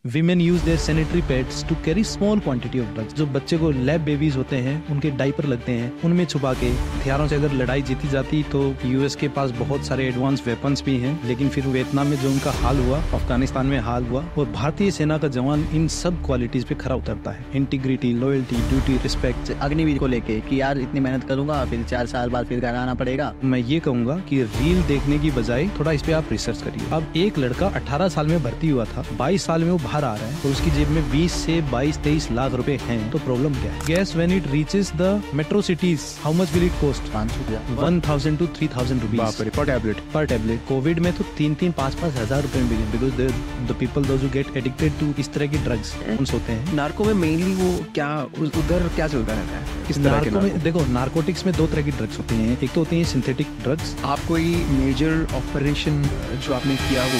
Women use their sanitary pads to carry small quantity of drugs. जो बच्चे को lab babies होते हैं उनके डाइपर लगते हैं उनमें छुपा के हथियारों से अगर लड़ाई जीती जाती तो यूएस के पास बहुत सारे एडवांस वेपन्स भी हैं, लेकिन फिर वियतनाम में जो उनका हाल हुआ, अफगानिस्तान में हाल हुआ, और भारतीय सेना का जवान इन सब क्वालिटीज पे खरा उतरता है। Integrity, loyalty, duty, respect. Agniveer को लेके कि यार इतनी मेहनत करूंगा फिर 4 साल बाद फिर घर आना पड़ेगा। मैं ये कहूंगा कि रील देखने की बजाय थोड़ा इस पे आप रिसर्च करिए। अब एक लड़का 18 साल में भर्ती हुआ था, 22 साल में वो बाहर आ रहा है और उसकी जेब में 20 से 22-23 लाख रुपए हैं, तो प्रॉब्लम क्या है? Guess when it reaches the metro cities, how much will it cost? 1,000 to 3,000 rupees पर टेबलेट। कोविड में तो 3-5 हजार रुपए में बिके, because the people those who get addicted to इस तरह की ड्रग्स होते हैं। नार्को में मेनली वो क्या उधर क्या चलता रहता है? किस तरह के नार्को में देखो, नार्कोटिक्स में 2 तरह की ड्रग्स होती हैं। एक तो होती है सिंथेटिक ड्रग्स। आप कोई मेजर ऑपरेशन जो आपने किया वो?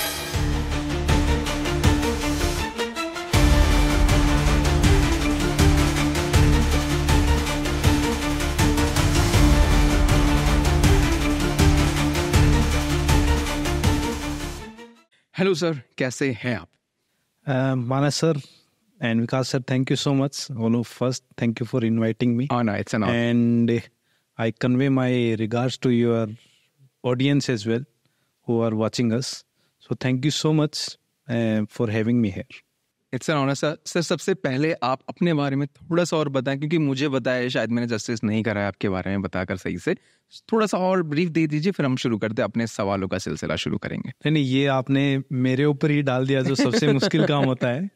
हेलो सर, कैसे हैं आप? मानस sir and Vikas sir, thank you so much. First, thank you for inviting me. Oh no, it's an honor. And I convey my regards to your audience as well, who are watching us. So thank you so much for having me here. It's an honor, sir. Sir, सबसे पहले आप अपने बारे में थोड़ा सा और बताएं, क्योंकि मुझे बताया शायद मैंने जस्टिस नहीं करा है आपके बारे में बताकर सही से। थोड़ा सा और ब्रीफ दे दीजिए, फिर हम शुरू करते हैं, अपने सवालों का सिलसिला शुरू करेंगे। नहीं, ये आपने मेरे ऊपर ही डाल दिया जो सबसे मुश्किल काम होता है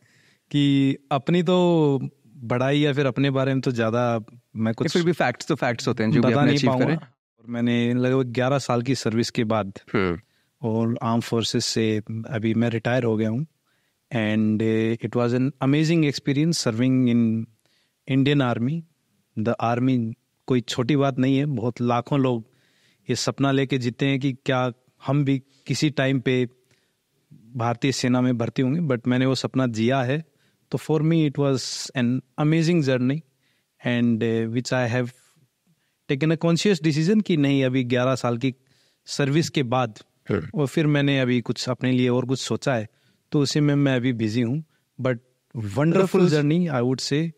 कि अपनी तो बड़ाई या फिर अपने बारे में तो ज्यादा मैं कुछ, फिर भी फैक्ट्स तो फैक्ट्स होते हैं जो भी आपने अचीव करे। और मैंने लगभग 11 साल की सर्विस के बाद और आर्म फोर्सेस से अभी मैं रिटायर हो गया हूँ। And it was an amazing experience serving in Indian army. The army कोई छोटी बात नहीं है। बहुत लाखों लोग ये सपना लेके जीते हैं कि क्या हम भी किसी टाइम पे भारतीय सेना में भर्ती होंगे, बट मैंने वो सपना जिया है। तो for me it was an amazing journey and which I have taken a conscious decision कि नहीं, अभी 11 साल की सर्विस के बाद और फिर मैंने अभी कुछ अपने लिए और कुछ सोचा है, तो उसी में मैं अभी बिजी हूँ। But wonderful journey I would say.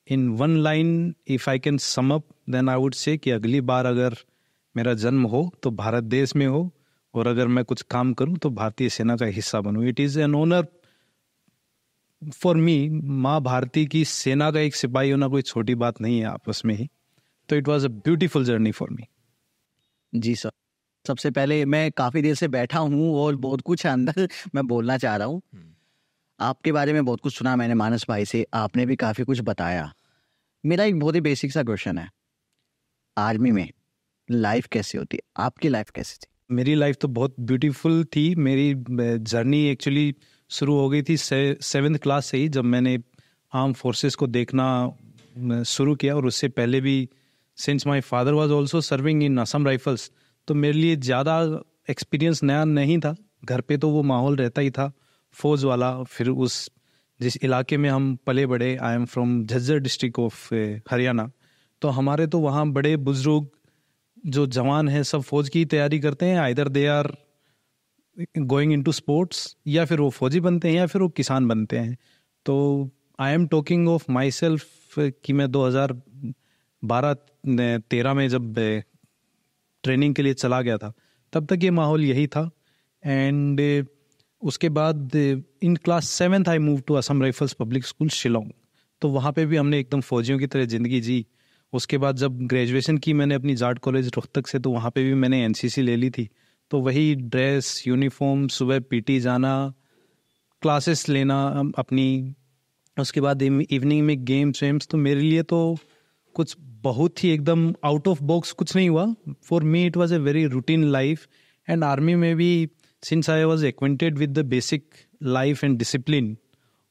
In one line if I can sum up then I would say कि अगली बार अगर मेरा जन्म हो तो भारत देश में हो, और अगर मैं कुछ काम करूं तो भारतीय सेना का हिस्सा बनूं। It is an honour for me. माँ भारती की सेना का एक सिपाही होना कोई छोटी बात नहीं है आपस में ही। तो it was a beautiful journey for me. जी सर, सबसे पहले मैं काफ़ी देर से बैठा हूँ और बहुत कुछ है अंदर मैं बोलना चाह रहा हूँ। आपके बारे में बहुत कुछ सुना मैंने मानस भाई से, आपने भी काफ़ी कुछ बताया। मेरा एक बहुत ही बेसिक सा क्वेश्चन है, आर्मी में लाइफ कैसी होती है? आपकी लाइफ कैसी थी? मेरी लाइफ तो बहुत ब्यूटीफुल थी। मेरी जर्नी एक्चुअली शुरू हो गई थी 7th क्लास से ही, जब मैंने आर्म फोर्सेस को देखना शुरू किया। और उससे पहले भी since my father was also serving in Assam rifles, तो मेरे लिए ज़्यादा एक्सपीरियंस नया नहीं था। घर पे तो वो माहौल रहता ही था फौज वाला। फिर उस जिस इलाके में हम पले बड़े, I am from Jhajjar district of Haryana, तो हमारे तो वहाँ बड़े बुजुर्ग जो जवान हैं सब फौज की तैयारी करते हैं। Either they are going into sports, या फिर वो फौजी बनते हैं या फिर वो किसान बनते हैं। तो I am talking of my self कि मैं 2012-13 में जब ट्रेनिंग के लिए चला गया था, तब तक ये माहौल यही था। एंड उसके बाद in class 7th I move to Assam rifles public school Shillong. तो वहाँ पे भी हमने एकदम फौजियों की तरह ज़िंदगी जी। उसके बाद जब ग्रेजुएशन की मैंने अपनी जाट कॉलेज रोहतक से, तो वहाँ पे भी मैंने एनसीसी ले ली थी। तो वही ड्रेस, यूनिफॉर्म, सुबह पीटी जाना, क्लासेस लेना अपनी, उसके बाद इवनिंग में गेम्स वेम्स। तो मेरे लिए तो कुछ बहुत ही एकदम आउट ऑफ बॉक्स कुछ नहीं हुआ। For me it was a very routine life. And army में भी since I was acquainted with the basic life and discipline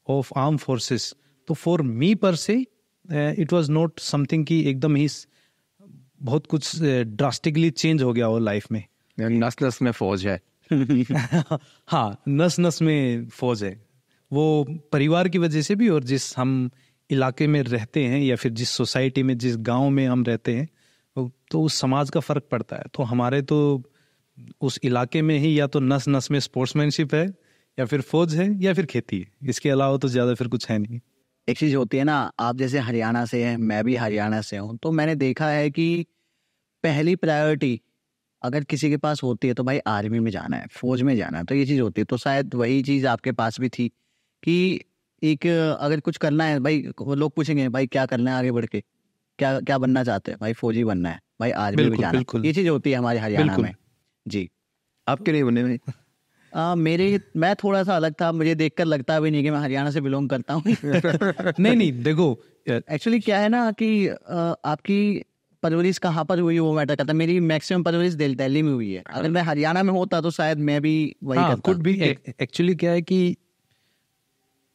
of arm forces, तो फॉर मी पर से इट वाज नॉट समथिंग कि एकदम ही बहुत कुछ ड्रास्टिकली चेंज हो गया हो लाइफ में। नस नस में फौज है। हाँ, नस नस में फौज है। वो परिवार की वजह से भी, और जिस हम इलाके में रहते हैं या फिर जिस सोसाइटी में, जिस गांव में हम रहते हैं, तो उस समाज का फर्क पड़ता है। तो हमारे तो उस इलाके में ही या तो नस नस में स्पोर्ट्समैनशिप है, या फिर फौज है या फिर खेती है, इसके अलावा तो ज़्यादा फिर कुछ है नहीं। एक चीज़ होती है ना, आप जैसे हरियाणा से हैं, मैं भी हरियाणा से हूँ, तो मैंने देखा है कि पहली प्रायोरिटी अगर किसी के पास होती है तो भाई आर्मी में जाना है, फौज में जाना है, तो ये चीज़ होती है। तो शायद वही चीज़ आपके पास भी थी कि एक अगर कुछ करना है भाई, वो लोग पूछेंगे भाई क्या करना है आगे बढ़ के, क्या क्या बनना चाहते हैं, भाई फौजी बनना है, भाई आर्मी में जाना है। ये चीज़ होती है हमारे हरियाणा में। जी, आपके नहीं बने भाई? मैं थोड़ा सा अलग था, मुझे देखकर लगता भी नहीं कि मैं हरियाणा से बिलोंग करता हूँ। नहीं देखो, एक्चुअली क्या है ना कि आपकी परवरिश कहाँ पर हुई वो मैटर करता है। मेरी मैक्सिमम परवरिश दिल्ली में हुई है। अगर मैं हरियाणा में होता तो शायद मैं भी वही करता। Could be. एक्चुअली क्या है कि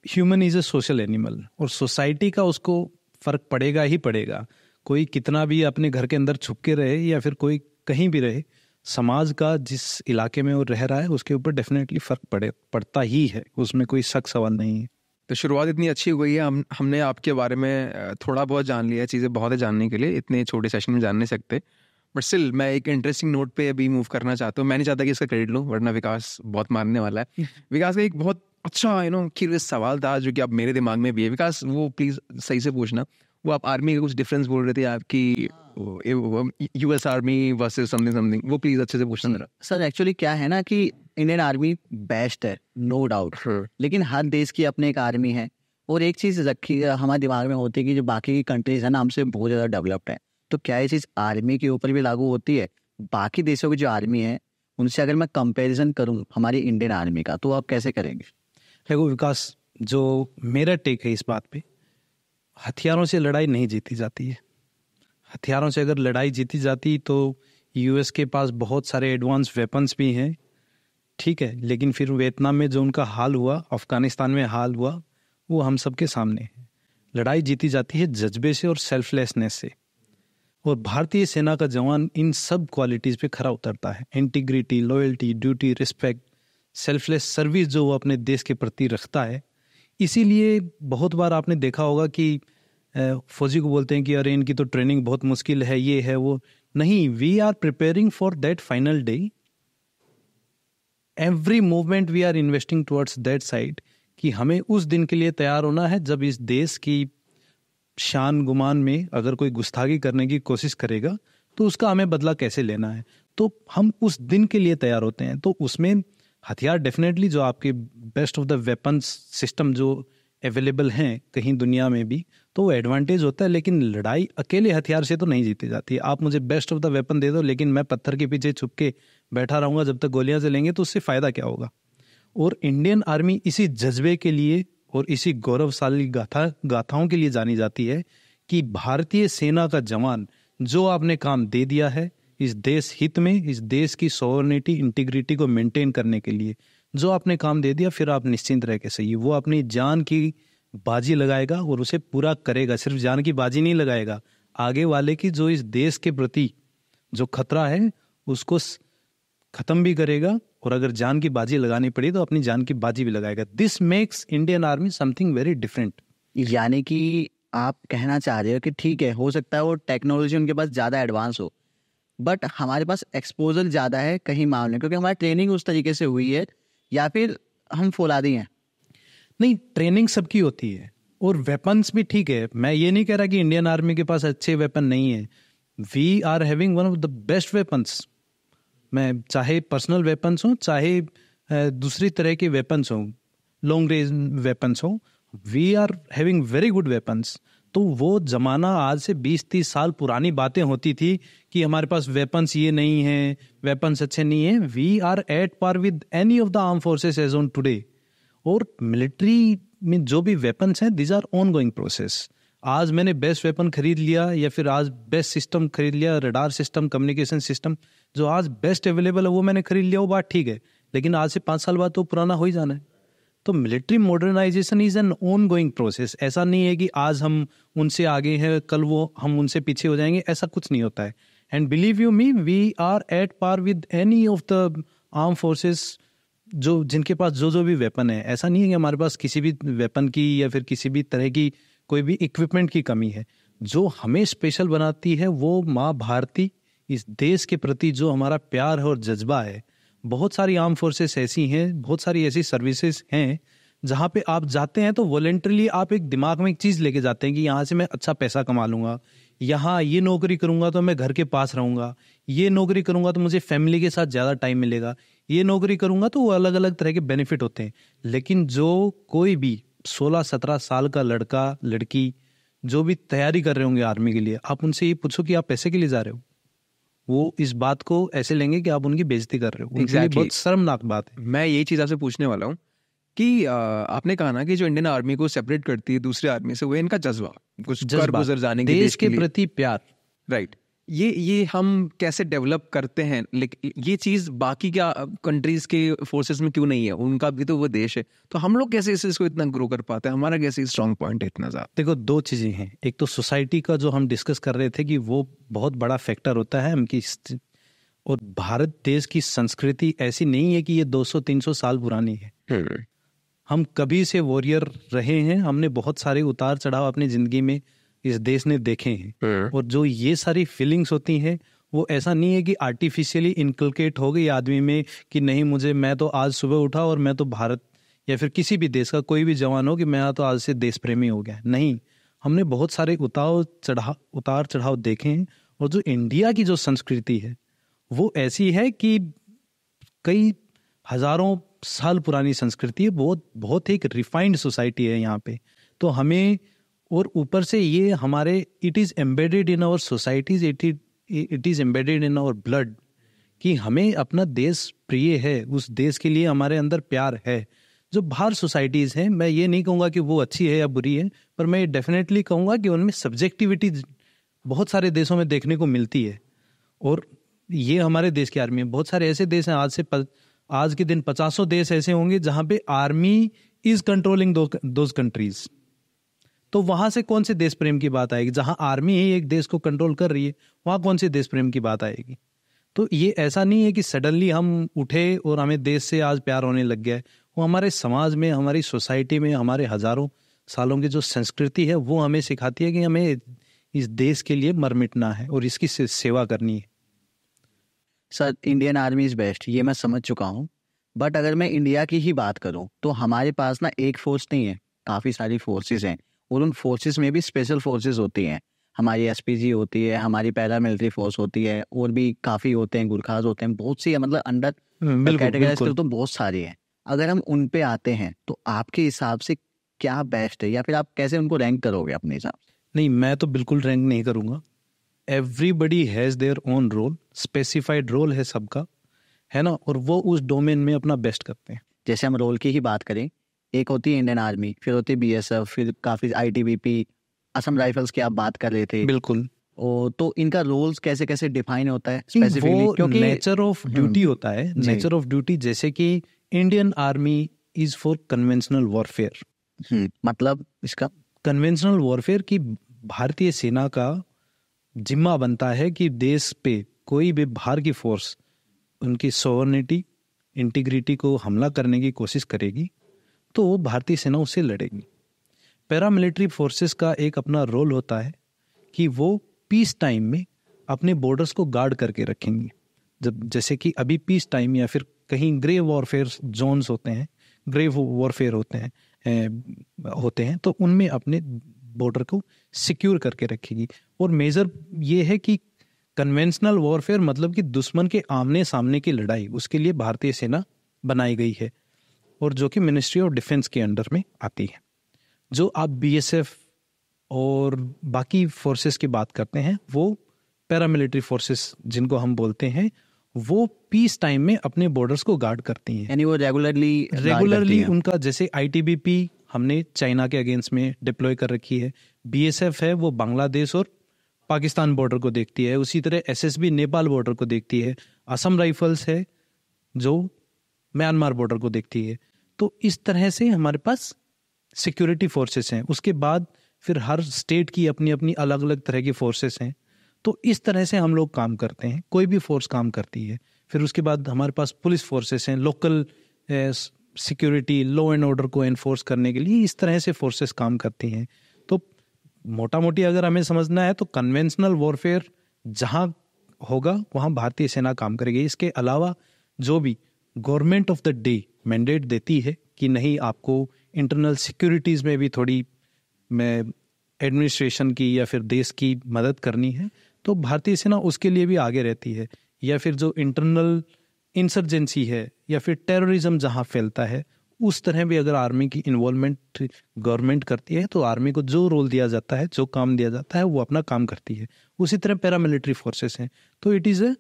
human is a social animal, और सोसाइटी का उसको फर्क पड़ेगा ही पड़ेगा। कोई कितना भी अपने घर के अंदर छुप के रहे या फिर कोई कहीं भी रहे, समाज का जिस इलाके में वो रह रहा है उसके ऊपर डेफिनेटली फर्क पड़ता ही है, उसमें कोई शक सवाल नहीं है। तो शुरुआत इतनी अच्छी हो गई है, हमने आपके बारे में थोड़ा बहुत जान लिया है, चीज़ें बहुत है जानने के लिए, इतने छोटे सेशन में जान नहीं सकते। बट स्टिल मैं एक इंटरेस्टिंग नोट पे अभी मूव करना चाहता हूँ। मैं नहीं चाहता कि इसका क्रेडिट लूँ, वरना विकास बहुत मारने वाला है। विकास का एक बहुत अच्छा क्यूरियस सवाल था जो कि अब मेरे दिमाग में भी है। विकास, वो प्लीज़ सही से पूछना, वो आप आर्मी का कुछ डिफरेंस बोल रहे थे आपकी, यूएस आर्मी वर्सेस समथिंग, वो प्लीज़ अच्छे से पूछना मेरा। सर एक्चुअली क्या है ना कि इंडियन आर्मी बेस्ट है, नो डाउट, लेकिन हर देश की अपनी एक आर्मी है। और एक चीज़ रखी हमारे दिमाग में होती है कि जो बाकी की कंट्रीज है ना हमसे बहुत ज़्यादा डेवलप्ड है, तो क्या ये चीज़ आर्मी के ऊपर भी लागू होती है? बाकी देशों की जो आर्मी है उनसे अगर मैं कंपैरिजन करूं हमारी इंडियन आर्मी का, तो आप कैसे करेंगे? देखो विकास, जो मेरा टेक है इस बात पे, हथियारों से लड़ाई नहीं जीती जाती है। हथियारों से अगर लड़ाई जीती जाती तो यूएस के पास बहुत सारे एडवांस वेपन्स भी हैं, ठीक है, लेकिन फिर वियतनाम में जो उनका हाल हुआ, अफगानिस्तान में हाल हुआ, वो हम सबके सामने है। लड़ाई जीती जाती है जज्बे से और सेल्फलेसनेस से, और भारतीय सेना का जवान इन सब क्वालिटीज़ पे खरा उतरता है। Integrity, loyalty, duty, respect, selfless service जो वो अपने देश के प्रति रखता है। इसीलिए बहुत बार आपने देखा होगा कि फौजी को बोलते हैं कि अरे इनकी तो ट्रेनिंग बहुत मुश्किल है, ये है वो। नहीं, we are preparing for that final day. Every movement we are investing towards that side, कि हमें उस दिन के लिए तैयार होना है जब इस देश की शान गुमान में अगर कोई गुस्ताखी करने की कोशिश करेगा तो उसका हमें बदला कैसे लेना है। तो हम उस दिन के लिए तैयार होते हैं। तो उसमें हथियार डेफिनेटली जो आपके best of the weapons system जो अवेलेबल हैं कहीं दुनिया में भी, तो वो एडवांटेज होता है। लेकिन लड़ाई अकेले हथियार से तो नहीं जीती जाती। आप मुझे बेस्ट ऑफ द वेपन दे दो, लेकिन मैं पत्थर के पीछे छुप के बैठा रहूंगा जब तक गोलियां चलेंगे, तो उससे फ़ायदा क्या होगा। और इंडियन आर्मी इसी जज्बे के लिए और इसी गौरवशाली गाथाओं के लिए जानी जाती है कि भारतीय सेना का जवान जो आपने काम दे दिया है इस देश हित में, इस देश की सॉवरेनिटी, इंटीग्रिटी को मेंटेन करने के लिए जो आपने काम दे दिया, फिर आप निश्चिंत रह के सही। वो अपनी जान की बाजी लगाएगा और उसे पूरा करेगा। सिर्फ जान की बाजी नहीं लगाएगा, आगे वाले की जो इस देश के प्रति जो खतरा है उसको खत्म भी करेगा, और अगर जान की बाजी लगानी पड़ी तो अपनी जान की बाजी भी लगाएगा। This makes Indian army something very different. यानी कि आप कहना चाह रहे हो कि ठीक है, हो सकता है वो टेक्नोलॉजी उनके पास ज़्यादा एडवांस हो, बट हमारे पास एक्सपोजर ज़्यादा है कहीं मामले, क्योंकि हमारी ट्रेनिंग उस तरीके से हुई है, या फिर हम फौलादी हैं? नहीं, ट्रेनिंग सबकी होती है और वेपन्स भी ठीक है। मैं ये नहीं कह रहा कि इंडियन आर्मी के पास अच्छे वेपन नहीं है। We are having one of the best weapons. मैं चाहे पर्सनल वेपन्स हो, चाहे दूसरी तरह के वेपन्स हो, लॉन्ग रेंज वेपन्स हो, we are having very good weapons. तो वो जमाना आज से 20-30 साल पुरानी बातें होती थी कि हमारे पास वेपन्स ये नहीं है, वेपन्स अच्छे नहीं है। We are at par with any of the arm forces as on today. और मिलिट्री में जो भी वेपन्स हैं, this are ongoing process. आज मैंने बेस्ट वेपन खरीद लिया या फिर आज बेस्ट सिस्टम खरीद लिया, रडार सिस्टम, कम्युनिकेशन सिस्टम जो आज बेस्ट अवेलेबल है वो मैंने खरीद लिया, वो बात ठीक है, लेकिन आज से 5 साल बाद तो पुराना हो ही जाना है। तो military modernisation is an ongoing process. ऐसा नहीं है कि आज हम उनसे आगे हैं, कल वो हम उनसे पीछे हो जाएंगे, ऐसा कुछ नहीं होता है। And believe you me, we are at par with any of the arm forces जो जिनके पास जो भी वेपन है। ऐसा नहीं है कि हमारे पास किसी भी वेपन की या फिर किसी भी तरह की कोई भी इक्विपमेंट की कमी है। जो हमें स्पेशल बनाती है वो माँ भारती, इस देश के प्रति जो हमारा प्यार है और जज्बा है, बहुत सारी आर्म फोर्सेस ऐसी हैं, बहुत सारी ऐसी सर्विसेज हैं जहाँ पे आप जाते हैं तो वॉलेंटरली आप एक दिमाग में एक चीज़ लेके जाते हैं कि यहाँ से मैं अच्छा पैसा कमा लूँगा, यहाँ ये नौकरी करूँगा तो मैं घर के पास रहूँगा, ये नौकरी करूँगा तो मुझे फैमिली के साथ ज़्यादा टाइम मिलेगा, ये नौकरी करूँगा तो वो अलग अलग तरह के बेनिफिट होते हैं। लेकिन जो कोई भी 16-17 साल का लड़का लड़की जो भी तैयारी कर रहे होंगे आर्मी के लिए, आप उनसे ये पूछो कि आप पैसे के लिए जा रहे हो, वो इस बात को ऐसे लेंगे कि आप उनकी बेइज्जती कर रहे हो। उनके लिए बहुत शर्मनाक बात है। मैं यही चीज़ आपसे पूछने वाला हूँ कि आपने कहा ना कि जो इंडियन आर्मी को सेपरेट करती है दूसरे आर्मी से, वो इनका जज्बा, कुछ कर गुजर जाने के देश के प्रति प्यार, राइट। ये हम कैसे डेवलप करते हैं, लेकिन ये चीज़ बाकी क्या कंट्रीज के फोर्सेस में क्यों नहीं है? उनका भी तो वो देश है, तो हम लोग कैसे इसको इतना ग्रो कर पाते हैं? हमारा कैसे स्ट्रॉन्ग पॉइंट है इतना ज़्यादा? देखो, दो चीज़ें हैं। एक तो सोसाइटी का जो हम डिस्कस कर रहे थे कि वो बहुत बड़ा फैक्टर होता है उनकी, और भारत देश की संस्कृति ऐसी नहीं है कि ये 200-300 साल पुरानी है। हम कभी से वॉरियर रहे हैं, हमने बहुत सारे उतार चढ़ाव अपनी जिंदगी में इस देश ने देखे हैं, और जो ये सारी फीलिंग्स होती हैं वो ऐसा नहीं है कि आर्टिफिशियली इनकलकेट हो गई आदमी में कि नहीं मैं तो आज सुबह उठा और मैं तो भारत या फिर किसी भी देश का कोई भी जवान हो कि मैं तो आज से देश प्रेमी हो गया। नहीं, हमने बहुत सारे उतार चढ़ाव देखे हैं, और जो इंडिया की जो संस्कृति है वो ऐसी है कि कई हजारों साल पुरानी संस्कृति है, बहुत एक रिफाइंड सोसाइटी है यहाँ पे। तो हमें, और ऊपर से ये हमारे it is embedded in our societies, it is embedded in our blood कि हमें अपना देश प्रिय है, उस देश के लिए हमारे अंदर प्यार है। जो बाहर सोसाइटीज़ हैं, मैं ये नहीं कहूँगा कि वो अच्छी है या बुरी है, पर मैं डेफिनेटली कहूँगा कि उनमें सब्जेक्टिविटी बहुत सारे देशों में देखने को मिलती है। और ये हमारे देश की आर्मी है। बहुत सारे ऐसे देश हैं, आज के दिन 50 देश ऐसे होंगे जहाँ पे army is controlling those countries. तो वहां से कौन से देश प्रेम की बात आएगी? जहां आर्मी ही एक देश को कंट्रोल कर रही है, वहां कौन से देश प्रेम की बात आएगी? तो ये ऐसा नहीं है कि सडनली हम उठे और हमें देश से आज प्यार होने लग गया है। वो हमारे समाज में, हमारी सोसाइटी में, हमारे हजारों सालों की जो संस्कृति है वो हमें सिखाती है कि हमें इस देश के लिए मर मिटना है और इसकी सेवा करनी है। Sir, Indian army is best, ये मैं समझ चुका हूँ। बट अगर मैं इंडिया की ही बात करूँ तो हमारे पास ना एक फोर्स नहीं है, काफ़ी सारी फोर्सेस हैं, और उन फोर्सेस में भी स्पेशल फोर्सेस होती हैं। हमारी एसपीजी होती है, हमारी पैरामिलिट्री फोर्स होती है, और भी काफ़ी होते हैं, गुरखाज होते हैं, बहुत सी है, मतलब अंडर कैटेगराइज कर तो बहुत सारी हैं। अगर हम उन पे आते हैं तो आपके हिसाब से क्या बेस्ट है, या फिर आप कैसे उनको रैंक करोगे अपने हिसाब से? नहीं, मैं तो बिल्कुल रैंक नहीं करूँगा। Everybody has their own role, specified role है सबका, है ना, और वो उस डोमेन में अपना बेस्ट करते हैं। जैसे हम रोल की ही बात करें, एक होती है इंडियन आर्मी, फिर होती है बीएसएफ, फिर काफ़ी आईटीबीपी, असम राइफल्स की आप बात कर रहे थे। बिल्कुल। तो इनका रोल्स कैसे कैसे डिफाइन होता है स्पेसिफिकली? क्योंकि नेचर ऑफ ड्यूटी होता है, नेचर ऑफ ड्यूटी। जैसे कि Indian army is for conventional warfare. मतलब इसका कन्वेंशनल वॉरफेयर की भारतीय सेना का जिम्मा बनता है कि देश पे कोई भी बाहर की फोर्स उनकी सोवरेनिटी, इंटीग्रिटी को हमला करने की कोशिश करेगी तो भारतीय सेना उससे लड़ेगी। पैरामिलिट्री फोर्सेस का एक अपना रोल होता है कि वो पीस टाइम में अपने बॉर्डर्स को गार्ड करके रखेंगे। जैसे कि अभी पीस टाइम या फिर कहीं ग्रे वॉरफेयर जोन्स होते हैं, ग्रे वॉरफेयर होते हैं तो उनमें अपने बॉर्डर को सिक्योर करके रखेगी। और मेजर ये है कि कन्वेंशनल वॉरफेयर मतलब कि दुश्मन के आमने सामने की लड़ाई, उसके लिए भारतीय सेना बनाई गई है, और जो कि मिनिस्ट्री ऑफ डिफेंस के अंडर में आती है। जो आप बीएसएफ और बाकी फोर्सेस की बात करते हैं, वो पैरामिलिट्री फोर्सेस जिनको हम बोलते हैं, वो पीस टाइम में अपने बॉर्डर्स को गार्ड करती हैं। यानी वो रेगुलरली उनका, जैसे आईटीबीपी हमने चाइना के अगेंस्ट में डिप्लॉय कर रखी है, बीएसएफ है वो बांग्लादेश और पाकिस्तान बॉर्डर को देखती है, उसी तरह एसएसबी नेपाल बॉर्डर को देखती है, असम राइफल्स है जो म्यांमार बॉर्डर को देखती है। तो इस तरह से हमारे पास सिक्योरिटी फोर्सेस हैं। उसके बाद फिर हर स्टेट की अपनी अपनी अलग अलग तरह की फोर्सेस हैं। तो इस तरह से हम लोग काम करते हैं, कोई भी फोर्स काम करती है। फिर उसके बाद हमारे पास पुलिस फोर्सेस हैं, local security, law and order को एनफोर्स करने के लिए इस तरह से फोर्सेस काम करती हैं। तो मोटा मोटी अगर हमें समझना है तो कन्वेंशनल वॉरफेयर जहाँ होगा वहाँ भारतीय सेना काम करेगी। इसके अलावा जो भी government of the day mandate देती है कि नहीं, आपको इंटरनल सिक्योरिटीज़ में भी थोड़ी एडमिनिस्ट्रेशन की या फिर देश की मदद करनी है, तो भारतीय सेना उसके लिए भी आगे रहती है। या फिर जो इंटरनल इंसर्जेंसी है या फिर टेररिज्म जहाँ फैलता है, उस तरह भी अगर आर्मी की इन्वॉल्वमेंट गवर्नमेंट करती है तो आर्मी को जो रोल दिया जाता है, जो काम दिया जाता है, वो अपना काम करती है। उसी तरह पैरामिलिट्री फोर्सेस हैं, तो it is a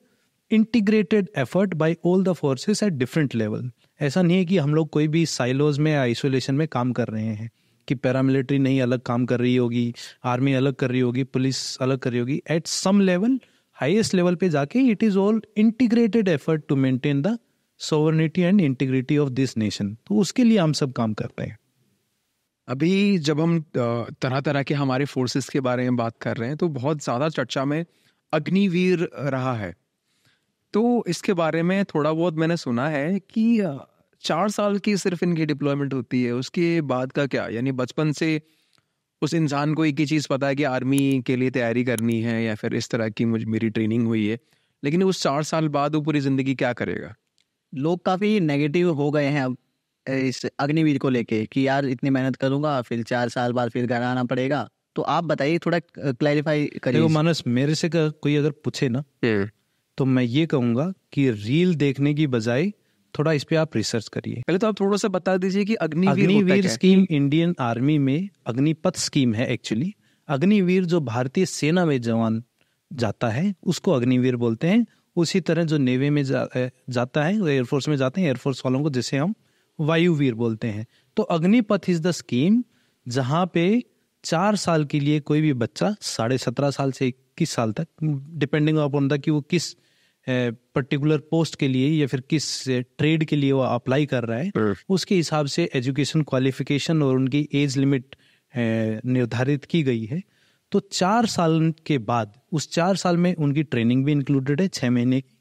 integrated effort bye all the forces at different level. ऐसा नहीं है कि हम लोग कोई भी साइलोज में या आइसोलेशन में काम कर रहे हैं कि पैरामिलिट्री नहीं अलग काम कर रही होगी, आर्मी अलग कर रही होगी, पुलिस अलग कर रही होगी। At some level, highest level पे जाके it is all integrated effort to maintain the sovereignty and integrity of this nation. तो उसके लिए हम सब काम करते हैं। अभी जब हम तरह तरह के हमारे फोर्सेस के बारे में बात कर रहे हैं तो बहुत ज़्यादा चर्चा में अग्निवीर रहा है। तो इसके बारे में थोड़ा बहुत मैंने सुना है कि 4 साल की सिर्फ इनकी डिप्लॉयमेंट होती है, उसके बाद का क्या? यानी बचपन से उस इंसान को एक ही चीज़ पता है कि आर्मी के लिए तैयारी करनी है या फिर इस तरह की मेरी ट्रेनिंग हुई है, लेकिन उस 4 साल बाद वो पूरी ज़िंदगी क्या करेगा? लोग काफ़ी नेगेटिव हो गए हैं अब इस अग्निवीर को लेके कि यार इतनी मेहनत करूंगा फिर 4 साल बाद फिर घर आना पड़ेगा। तो आप बताइए, थोड़ा क्लैरिफाई करिए। देखो मानस, मेरे से कोई अगर पूछे ना तो मैं ये कहूँगा कि रील देखने की बजाय थोड़ा इस पे आप रिसर्च करिए। पहले तो आप थोड़ा सा बता दीजिए कि अग्निवीर स्कीम इंडियन आर्मी में अग्निपथ स्कीम है एक्चुअली। अग्निवीर जो भारतीय सेना में जवान जाता है उसको अग्निवीर बोलते हैं। उसी तरह जो नेवी में जाता है, एयरफोर्स में जाते हैं एयरफोर्स वालों को, जिसे हम वायुवीर बोलते हैं। तो अग्निपथ इज द स्कीम जहाँ पे 4 साल के लिए कोई भी बच्चा 17.5 साल से 21 साल तक, डिपेंडिंग अपॉन द कि वो किस पर्टिकुलर पोस्ट के लिए या फिर किस ट्रेड के लिए वो अप्लाई कर रहा है, उसके हिसाब से एजुकेशन क्वालिफिकेशन और उनकी एज लिमिट निर्धारित की गई है। तो 4 साल के बाद, उस 4 साल में उनकी ट्रेनिंग भी इंक्लूडेड है 6 महीने की,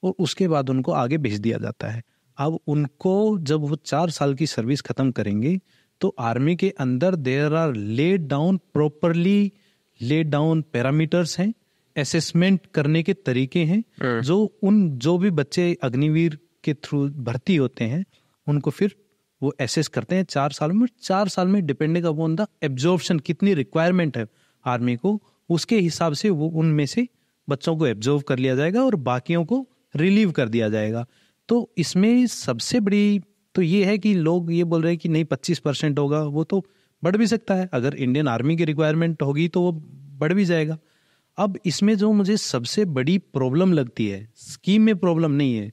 और उसके बाद उनको आगे भेज दिया जाता है। अब उनको जब वो 4 साल की सर्विस खत्म करेंगे तो आर्मी के अंदर there are laid down properly laid down parameters हैं, असेसमेंट करने के तरीके हैं, जो भी बच्चे अग्निवीर के थ्रू भर्ती होते हैं उनको फिर वो एसेस करते हैं 4 साल में। 4 साल में डिपेंडिंग अपॉन द एब्जॉर्प्शन, कितनी रिक्वायरमेंट है आर्मी को, उसके हिसाब से वो उनमें से बच्चों को एब्जॉर्व कर लिया जाएगा और बाकियों को रिलीव कर दिया जाएगा। तो इसमें सबसे बड़ी तो ये है कि लोग ये बोल रहे हैं कि नहीं 25% होगा, वो तो बढ़ भी सकता है। अगर इंडियन आर्मी की रिक्वायरमेंट होगी तो वो बढ़ भी जाएगा। अब इसमें जो मुझे सबसे बड़ी प्रॉब्लम लगती है, स्कीम में प्रॉब्लम नहीं है,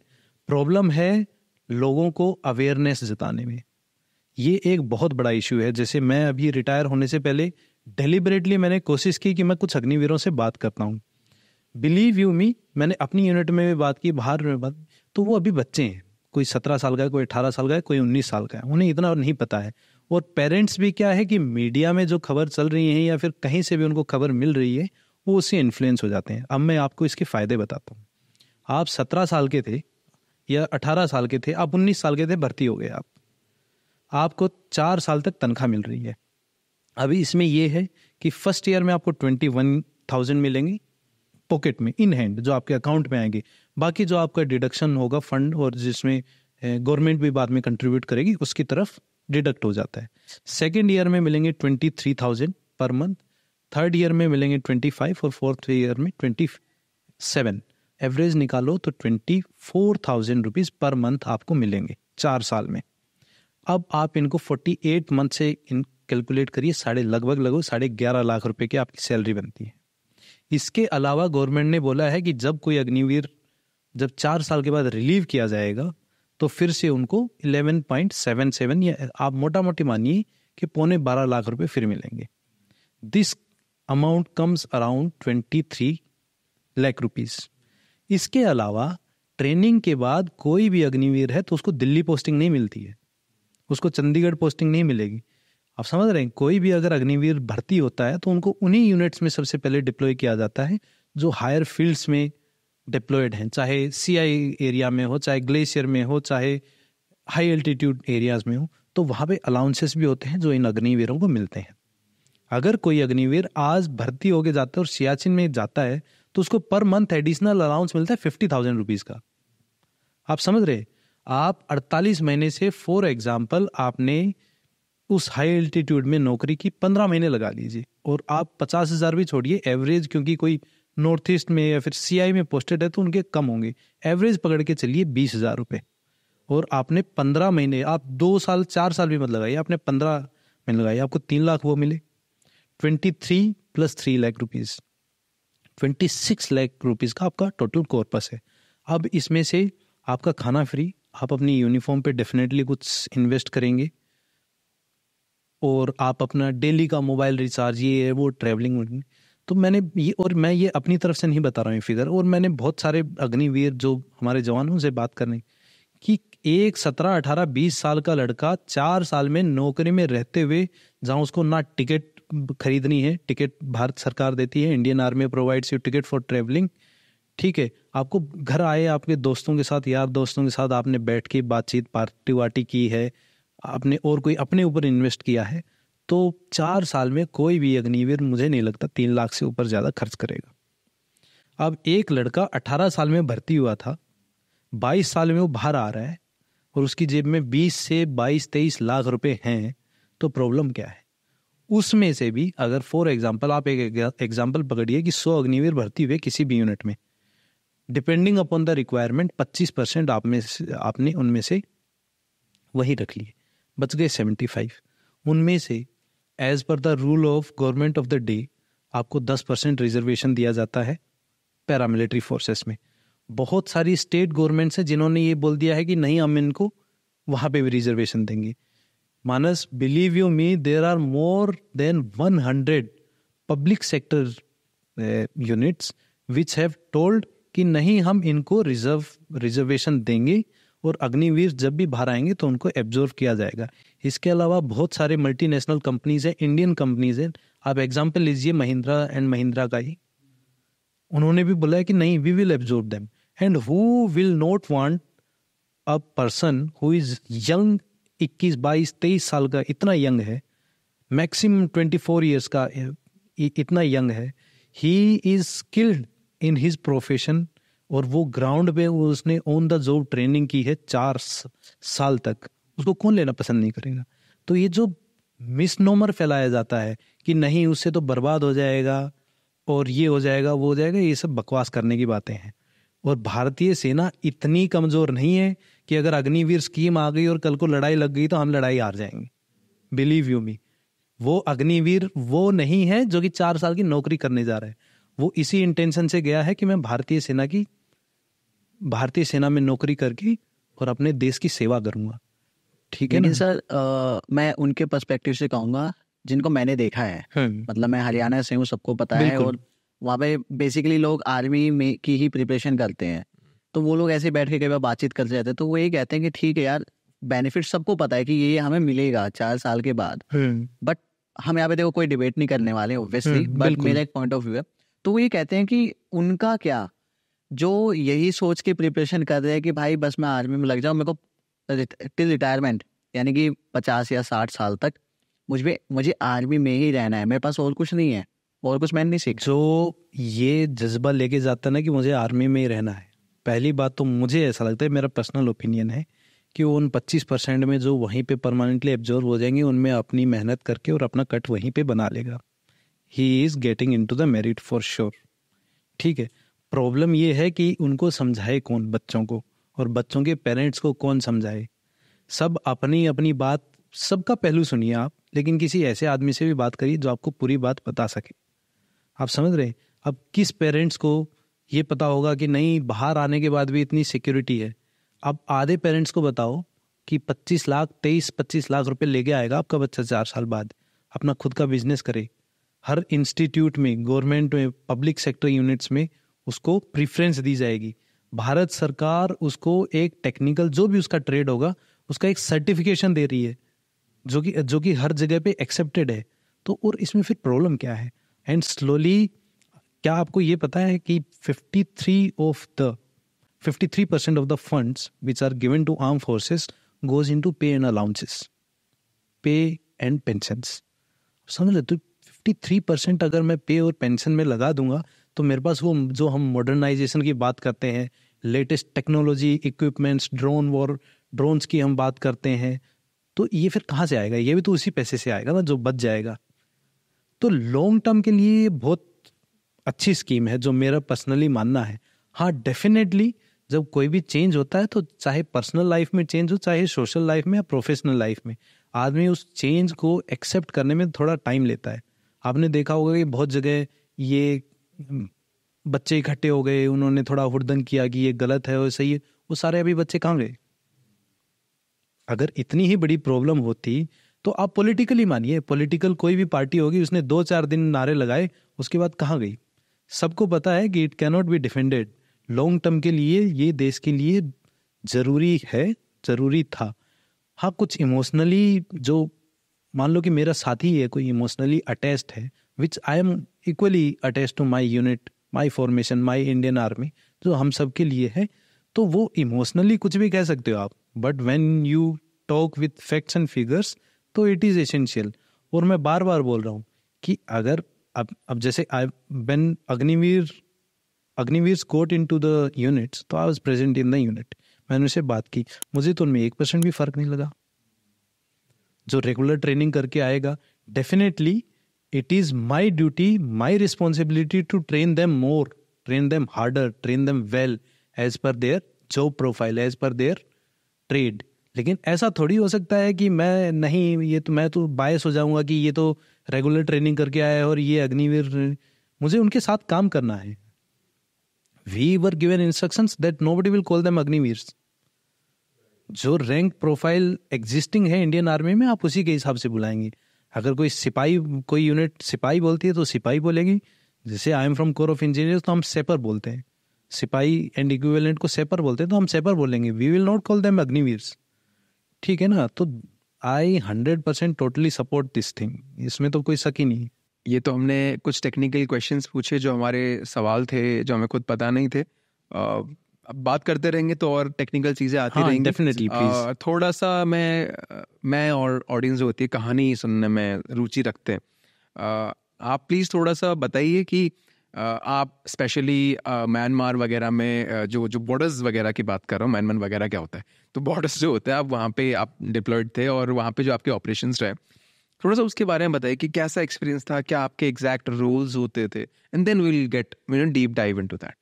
प्रॉब्लम है लोगों को अवेयरनेस जताने में। ये एक बहुत बड़ा इशू है। जैसे मैं अभी रिटायर होने से पहले डेलिबरेटली मैंने कोशिश की कि मैं कुछ अग्निवीरों से बात करता हूँ। बिलीव यू मी, मैंने अपनी यूनिट में भी बात की, बाहर में बात, तो वो अभी बच्चे हैं, कोई 17 साल का है, कोई 18 साल का है, कोई 19 साल का है, उन्हें इतना नहीं पता है। और पेरेंट्स भी क्या है कि मीडिया में जो खबर चल रही है या फिर कहीं से भी उनको खबर मिल रही है, वो उससे इन्फ्लुएंस हो जाते हैं। अब मैं आपको इसके फ़ायदे बताता हूँ। आप 17 साल के थे या 18 साल के थे, आप 19 साल के थे, भर्ती हो गए, आपको 4 साल तक तनख्वाह मिल रही है। अभी इसमें यह है कि फर्स्ट ईयर में आपको 21,000 मिलेंगे पॉकेट में, इन हैंड, जो आपके अकाउंट में आएंगे। बाकी जो आपका डिडक्शन होगा फंड, और जिसमें गवर्नमेंट भी बाद में कंट्रीब्यूट करेगी, उसकी तरफ डिडक्ट हो जाता है। सेकेंड ईयर में मिलेंगे 23,000 पर मंथ, थर्ड ईयर में मिलेंगे 25 और फोर्थ ईयर में 27। एवरेज निकालो तो 24,000 रुपीज़ पर मंथ आपको मिलेंगे 4 साल में। अब आप इनको 48 मंथ से कैलकुलेट करिए, लगभग 11.5 लाख रुपए की आपकी सैलरी बनती है। इसके अलावा गवर्नमेंट ने बोला है कि जब कोई अग्निवीर जब 4 साल के बाद रिलीव किया जाएगा तो फिर से उनको 11.77 या आप मोटा मोटी मानिए कि 12.25 लाख रुपए फिर मिलेंगे। This amount comes around 23 lakh rupees. इसके अलावा ट्रेनिंग के बाद कोई भी अग्निवीर है तो उसको दिल्ली पोस्टिंग नहीं मिलती है, उसको चंडीगढ़ पोस्टिंग नहीं मिलेगी। आप समझ रहे हैं, कोई भी अगर अग्निवीर भर्ती होता है तो उनको उन्हीं यूनिट्स में सबसे पहले डिप्लॉय किया जाता है जो हायर फील्ड्स में डिप्लॉयड हैं, चाहे सीआई एरिया में हो, चाहे ग्लेशियर में हो, चाहे हाई एल्टीट्यूड एरियाज में हो। तो वहाँ पे अलाउंसेस भी होते हैं जो इन अग्निवीरों को मिलते हैं। अगर कोई अग्निवीर आज भर्ती होके जाता है और सियाचिन में जाता है तो उसको पर मंथ एडिशनल अलाउंस मिलता है 50,000 रुपीज़ का। आप समझ रहे, आप 48 महीने से फॉर एग्जाम्पल आपने उस हाई एल्टीट्यूड में नौकरी की 15 महीने लगा लीजिए, और आप 50,000 भी छोड़िए एवरेज, क्योंकि कोई नॉर्थ ईस्ट में या फिर CI में पोस्टेड है तो उनके कम होंगे, एवरेज पकड़ के चलिए 20,000 रुपये, और आपने 15 महीने, आप 2 साल 4 साल भी मत लगाइए, आपने 15 महीने लगाइए, आपको 3 लाख वो मिले, 23 + 3 लाख रुपीज़, 26 लाख रुपीज़ का आपका टोटल कॉर्पस है। अब इसमें से आपका खाना फ्री, आप अपनी यूनिफॉर्म पे डेफिनेटली कुछ इन्वेस्ट करेंगे, और आप अपना डेली का मोबाइल रिचार्ज, ये है वो, ट्रैवलिंग। तो मैंने ये, और मैं ये अपनी तरफ से नहीं बता रहा हूँ फिगर, और मैंने बहुत सारे अग्निवीर जो हमारे जवानों से बात करने कि एक 17, 18, 20 साल का लड़का 4 साल में नौकरी में रहते हुए, जहाँ उसको ना टिकट खरीदनी है, टिकट भारत सरकार देती है, Indian army provides you ticket for travelling, ठीक है, आपको घर आए, आपके दोस्तों के साथ, यार दोस्तों के साथ आपने बैठ के बातचीत, पार्टी वार्टी की है आपने, और कोई अपने ऊपर इन्वेस्ट किया है, तो 4 साल में कोई भी अग्निवीर मुझे नहीं लगता 3 लाख से ऊपर ज़्यादा खर्च करेगा। अब एक लड़का 18 साल में भर्ती हुआ था, 22 साल में वो बाहर आ रहा है, और उसकी जेब में 20 से 22-23 लाख रुपए हैं, तो प्रॉब्लम क्या है? उसमें से भी अगर फॉर एग्जांपल आप एक एग्जांपल पकड़िए कि 100 अग्निवीर भर्ती हुए किसी भी यूनिट में, डिपेंडिंग अपॉन द रिक्वायरमेंट 25% आपने उनमें से वही रख लिए, बच गए 75। उनमें से as per the rule of government of the day आपको 10% रिजर्वेशन दिया जाता है पैरामिलिट्री फोर्सेस में। बहुत सारी स्टेट गवर्नमेंट्स हैं जिन्होंने ये बोल दिया है कि नहीं, हम इनको वहाँ पे भी रिजर्वेशन देंगे। Manas, believe you me, there are more than 100 public sector units which have told कि नहीं, हम इनको रिजर्वेशन देंगे, और अग्निवीर जब भी बाहर आएंगे तो उनको एब्जॉर्व किया जाएगा। इसके अलावा बहुत सारे मल्टीनेशनल कंपनीज हैं, इंडियन कंपनीज हैं, आप एग्जांपल लीजिए महिंद्रा एंड महिंद्रा का ही, उन्होंने भी बोला है कि नहीं, we will absorb them, and who will not want a person who is young, 21, 22, 23 साल का, इतना यंग है, मैक्सिमम 24 ईयर्स का, इतना यंग है, he is skilled in his profession, और वो ग्राउंड पे उसने ऑन द जॉब ट्रेनिंग की है 4 साल तक, उसको कौन लेना पसंद नहीं करेगा? तो ये जो मिसनोमर फैलाया जाता है कि नहीं, उससे तो बर्बाद हो जाएगा और ये हो जाएगा वो हो जाएगा, ये सब बकवास करने की बातें हैं। और भारतीय सेना इतनी कमज़ोर नहीं है कि अगर अग्निवीर स्कीम आ गई और कल को लड़ाई लग गई तो हम लड़ाई हार जाएंगे। बिलीव यू मी, वो अग्निवीर वो नहीं है जो कि 4 साल की नौकरी करने जा रहा है, वो इसी इंटेंशन से गया है कि मैं भारतीय सेना में नौकरी करके और अपने देश की सेवा करूंगा, ठीक है ना? लेकिन सर मैं उनके पर्सपेक्टिव से कहूँगा जिनको मैंने देखा है, मतलब मैं हरियाणा से हूँ, सबको पता है, और वहाँ पे बेसिकली लोग आर्मी में की ही प्रिपरेशन करते हैं, तो वो लोग ऐसे बैठ के कई बार बातचीत करते रहते हैं, तो वो ये कहते हैं कि ठीक है यार, बेनिफिट सबको पता है कि ये हमें मिलेगा 4 साल के बाद, बट हम यहाँ पे देखो कोई डिबेट नहीं करने वाले ऑब्वियसली, बट मेरा एक पॉइंट ऑफ व्यू है। तो वो ये कहते हैं कि उनका क्या, जो यही सोच के प्रिपरेशन कर रहे हैं कि भाई बस मैं आर्मी में लग जाऊँ, मेरे को टिल रिटायरमेंट, यानी कि 50 या 60 साल तक मुझे आर्मी में ही रहना है, मेरे पास और कुछ नहीं है, और कुछ मैंने नहीं सीखा। जो ये जज्बा लेके जाता है ना कि मुझे आर्मी में ही रहना है, पहली बात तो मुझे ऐसा लगता है, मेरा पर्सनल ओपिनियन है कि उन 25% में जो वहीं पे परमानेंटली एब्जॉर्व हो जाएंगे, उनमें अपनी मेहनत करके और अपना कट वहीं पे बना लेगा। He is getting into the merit for sure, ठीक है। प्रॉब्लम ये है कि उनको समझाए कौन, बच्चों को, और बच्चों के पेरेंट्स को कौन समझाए। सब अपनी अपनी बात, सबका पहलू सुनिए आप, लेकिन किसी ऐसे आदमी से भी बात करिए जो आपको पूरी बात बता सके। आप समझ रहे हैं? अब किस पेरेंट्स को ये पता होगा कि नहीं, बाहर आने के बाद भी इतनी सिक्योरिटी है? अब आधे पेरेंट्स को बताओ कि 23 लाख रुपए लेके आएगा आपका बच्चा 4 साल बाद, अपना खुद का बिजनेस करे, हर इंस्टीट्यूट में, गवर्नमेंट में, पब्लिक सेक्टर यूनिट्स में उसको प्रीफरेंस दी जाएगी। भारत सरकार उसको एक टेक्निकल, जो भी उसका ट्रेड होगा, उसका एक सर्टिफिकेशन दे रही है जो कि हर जगह पे एक्सेप्टेड है। तो और इसमें फिर प्रॉब्लम क्या है? एंड स्लोली, क्या आपको ये पता है कि 53% of the funds which are given to armed forces goes into pay and allowances, pay and pensions. समझ ले, तो 53% अगर मैं पे और पेंशन में लगा दूंगा तो मेरे पास वो जो हम मॉडर्नाइजेशन की बात करते हैं, latest technology, equipments, drone war drones की हम बात करते हैं, तो ये फिर कहाँ से आएगा? ये भी तो उसी पैसे से आएगा ना जो बच जाएगा। तो लॉन्ग टर्म के लिए बहुत अच्छी स्कीम है, जो मेरा पर्सनली मानना है। हाँ, डेफिनेटली जब कोई भी चेंज होता है, तो चाहे पर्सनल लाइफ में चेंज हो, चाहे सोशल लाइफ में या प्रोफेशनल लाइफ में, आदमी उस चेंज को एक्सेप्ट करने में थोड़ा टाइम लेता है। आपने देखा होगा कि बहुत जगह ये बच्चे इकट्ठे हो गए, उन्होंने थोड़ा हुड़दंग किया कि ये गलत है और सही है, वो सारे अभी बच्चे कहाँ गए? अगर इतनी ही बड़ी प्रॉब्लम होती तो आप पॉलिटिकली मानिए, पॉलिटिकल कोई भी पार्टी होगी, उसने 2-4 दिन नारे लगाए, उसके बाद कहाँ गई? सबको पता है कि it can not be defended. Long term के लिए ये देश के लिए जरूरी है, जरूरी था। हाँ, कुछ इमोशनली, जो मान लो कि मेरा साथी है, कोई इमोशनली अटैच्ड है, which I am equally attached to my unit, my formation, my Indian army, जो हम सब के लिए है, तो वो इमोशनली कुछ भी कह सकते हो आप, but when you talk with facts and figures, तो इट इज़ एसेंशियल। और मैं बार बार बोल रहा हूँ कि अगर अब जैसे when Agniveer got into the units, तो I was present in the unit, मैंने उनसे बात की, मुझे तो उनमें 1% भी फर्क नहीं लगा। जो रेगुलर ट्रेनिंग करके आएगा, definitely it is my duty, my responsibility to train them more, train them harder, train them well as per their job profile, as per their trade. लेकिन ऐसा थोड़ी हो सकता है कि मैं नहीं, ये तो मैं तो बायस हो जाऊंगा कि ये तो रेगुलर ट्रेनिंग करके आया है और ये अग्निवीर, मुझे उनके साथ काम करना है। We were given instructions that nobody will call them Agniveers. जो रैंक प्रोफाइल एग्जिस्टिंग है इंडियन आर्मी में, आप उसी के हिसाब से बुलाएंगे। अगर कोई सिपाही, कोई यूनिट सिपाही बोलती है तो सिपाही बोलेगी। जैसे I am from core of engineers, तो हम सेपर बोलते हैं, सिपाही एंड इक्विवेलेंट को सेपर बोलते हैं, तो हम सेपर बोलेंगे, we will not call them Agniveers. ठीक है ना? तो I 100% totally support this thing, इसमें तो कोई शक ही नहीं। ये तो हमने कुछ टेक्निकल क्वेश्चंस पूछे, जो हमारे सवाल थे, जो हमें खुद पता नहीं थे। अब बात करते रहेंगे तो और टेक्निकल चीज़ें आती रहेंगी। Definitely, please. थोड़ा सा मैं और ऑडियंस जो होती है कहानी सुनने में रुचि रखते हैं। आप प्लीज़ थोड़ा सा बताइए कि आप स्पेशली म्यांमार वगैरह में जो बॉर्डर्स वगैरह की बात कर रहा हूँ, म्यांमार वगैरह क्या होता है, तो बॉर्डर्स जो होता है, आप वहाँ पे आप डिप्लॉयड थे और वहाँ पे जो आपके ऑपरेशंस रहे, थोड़ा सा उसके बारे में बताइए कि कैसा एक्सपीरियंस था, क्या आपके एग्जैक्ट रोल्स होते थे, and then we will get deep dive into that.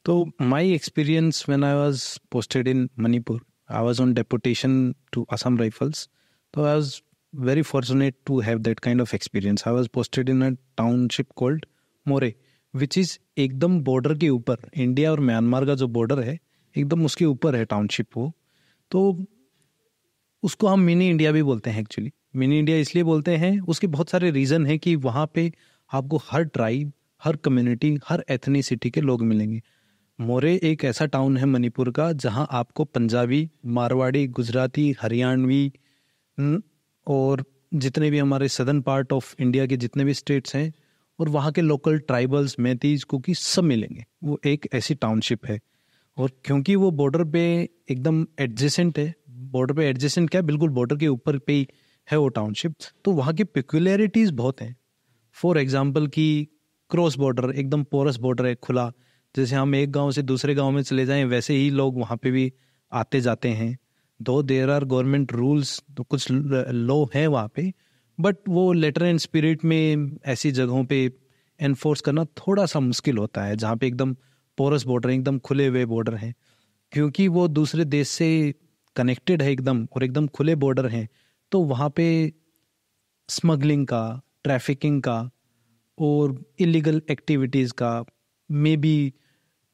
तो my experience when I was posted in Manipur, I was on deputation to Assam rifles, तो I was very fortunate to have that kind of experience. I was posted in a township called more, which is एकदम border के ऊपर, India और Myanmar का जो border है एकदम उसके ऊपर है टाउनशिप वो। तो उसको हम मिनी इंडिया भी बोलते हैं। एक्चुअली मिनी इंडिया इसलिए बोलते हैं, उसके बहुत सारे रीज़न हैं कि वहाँ पे आपको हर ट्राइब, हर कम्युनिटी, हर एथनिसिटी के लोग मिलेंगे। मोरे एक ऐसा टाउन है मणिपुर का जहाँ आपको पंजाबी, मारवाड़ी, गुजराती, हरियाणवी और जितने भी हमारे सदर्न पार्ट ऑफ इंडिया के जितने भी स्टेट्स हैं और वहाँ के लोकल ट्राइबल्स, मैतीज, कुकी सब मिलेंगे। वो एक ऐसी टाउनशिप है। और क्योंकि वो बॉर्डर पे एकदम एडजेसेंट है, बॉर्डर पे एडजेसेंट क्या, बिल्कुल बॉर्डर के ऊपर पे ही है वो टाउनशिप, तो वहाँ की पिक्युलरिटीज़ बहुत हैं। फॉर एग्जांपल कि क्रॉस बॉर्डर, एकदम पोरस बॉर्डर है, खुला। जैसे हम एक गांव से दूसरे गांव में चले जाएं, वैसे ही लोग वहाँ पे भी आते जाते हैं। दो देयर आर गवर्नमेंट रूल्स, तो कुछ लॉ हैं वहाँ पे, बट वो लेटर एंड स्पिरिट में ऐसी जगहों पे एनफोर्स करना थोड़ा सा मुश्किल होता है, जहाँ पे एकदम पोरस बॉर्डर, एकदम खुले हुए बॉर्डर हैं। क्योंकि वो दूसरे देश से कनेक्टेड है एकदम, और एकदम खुले बॉर्डर हैं, तो वहाँ पे स्मगलिंग का, ट्रैफिकिंग का और इलीगल एक्टिविटीज़ का, maybe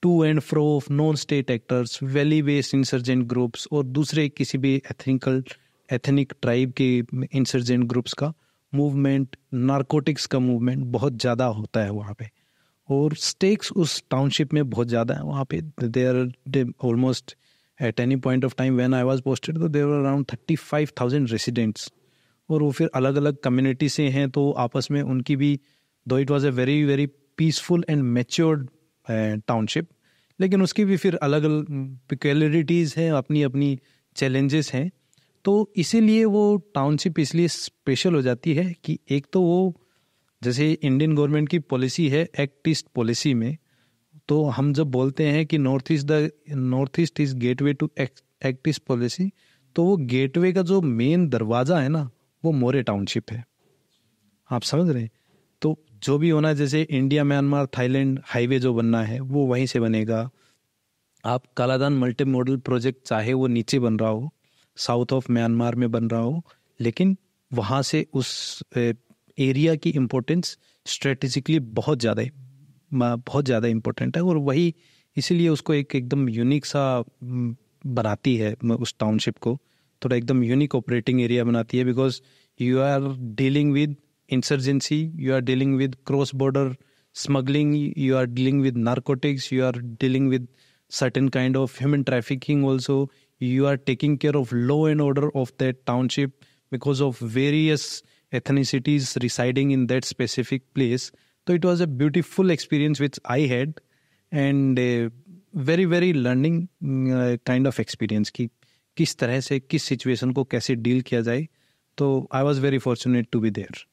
to and fro of non state actors, valley based insurgent groups और दूसरे किसी भी एथनिक ट्राइब के इंसर्जेंट ग्रुप्स का मूवमेंट, नारकोटिक्स का मूवमेंट बहुत ज़्यादा होता है वहाँ पे। और स्टेक्स उस टाउनशिप में बहुत ज़्यादा है वहाँ पे। There almost at any point of time when I was posted, तो देयर वर अराउंड 35,000 रेसिडेंट्स। और वो फिर अलग अलग कम्युनिटी से हैं, तो आपस में उनकी भी, दो it was a very very peaceful and matured township, लेकिन उसकी भी फिर अलग अलग पिक्युलरिटीज़ हैं, अपनी अपनी चैलेंजेस हैं। तो इसीलिए वो टाउनशिप इसलिए स्पेशल हो जाती है कि एक तो वो, जैसे इंडियन गवर्नमेंट की पॉलिसी है एक्ट ईस्ट पॉलिसी में, तो हम जब बोलते हैं कि north east is gateway to act east policy, तो वो गेटवे का जो मेन दरवाज़ा है ना, वो मोरे टाउनशिप है। आप समझ रहे हैं? तो जो भी होना है, जैसे इंडिया म्यांमार थाईलैंड हाईवे जो बनना है वो वहीं से बनेगा। आप कालादान मल्टी मॉडल प्रोजेक्ट चाहे वो नीचे बन रहा हो, साउथ ऑफ म्यांमार में बन रहा हो, लेकिन वहाँ से उस एरिया की इम्पोर्टेंस स्ट्रेटेजिकली बहुत ज़्यादा इम्पोर्टेंट है, और वही इसीलिए उसको एकदम यूनिक सा बनाती है, उस टाउनशिप को थोड़ा एकदम यूनिक ऑपरेटिंग एरिया बनाती है, because you are dealing with insurgency, you are dealing with cross border smuggling, you are dealing with narcotics, you are dealing with certain kind of human trafficking also, you are taking care of law and order of that township because of various ethnicities residing in that specific place. So it was a beautiful experience which I had, and very very learning kind of experience कि किस तरह से किस situation को कैसे deal किया जाए। तो I was very fortunate to be there.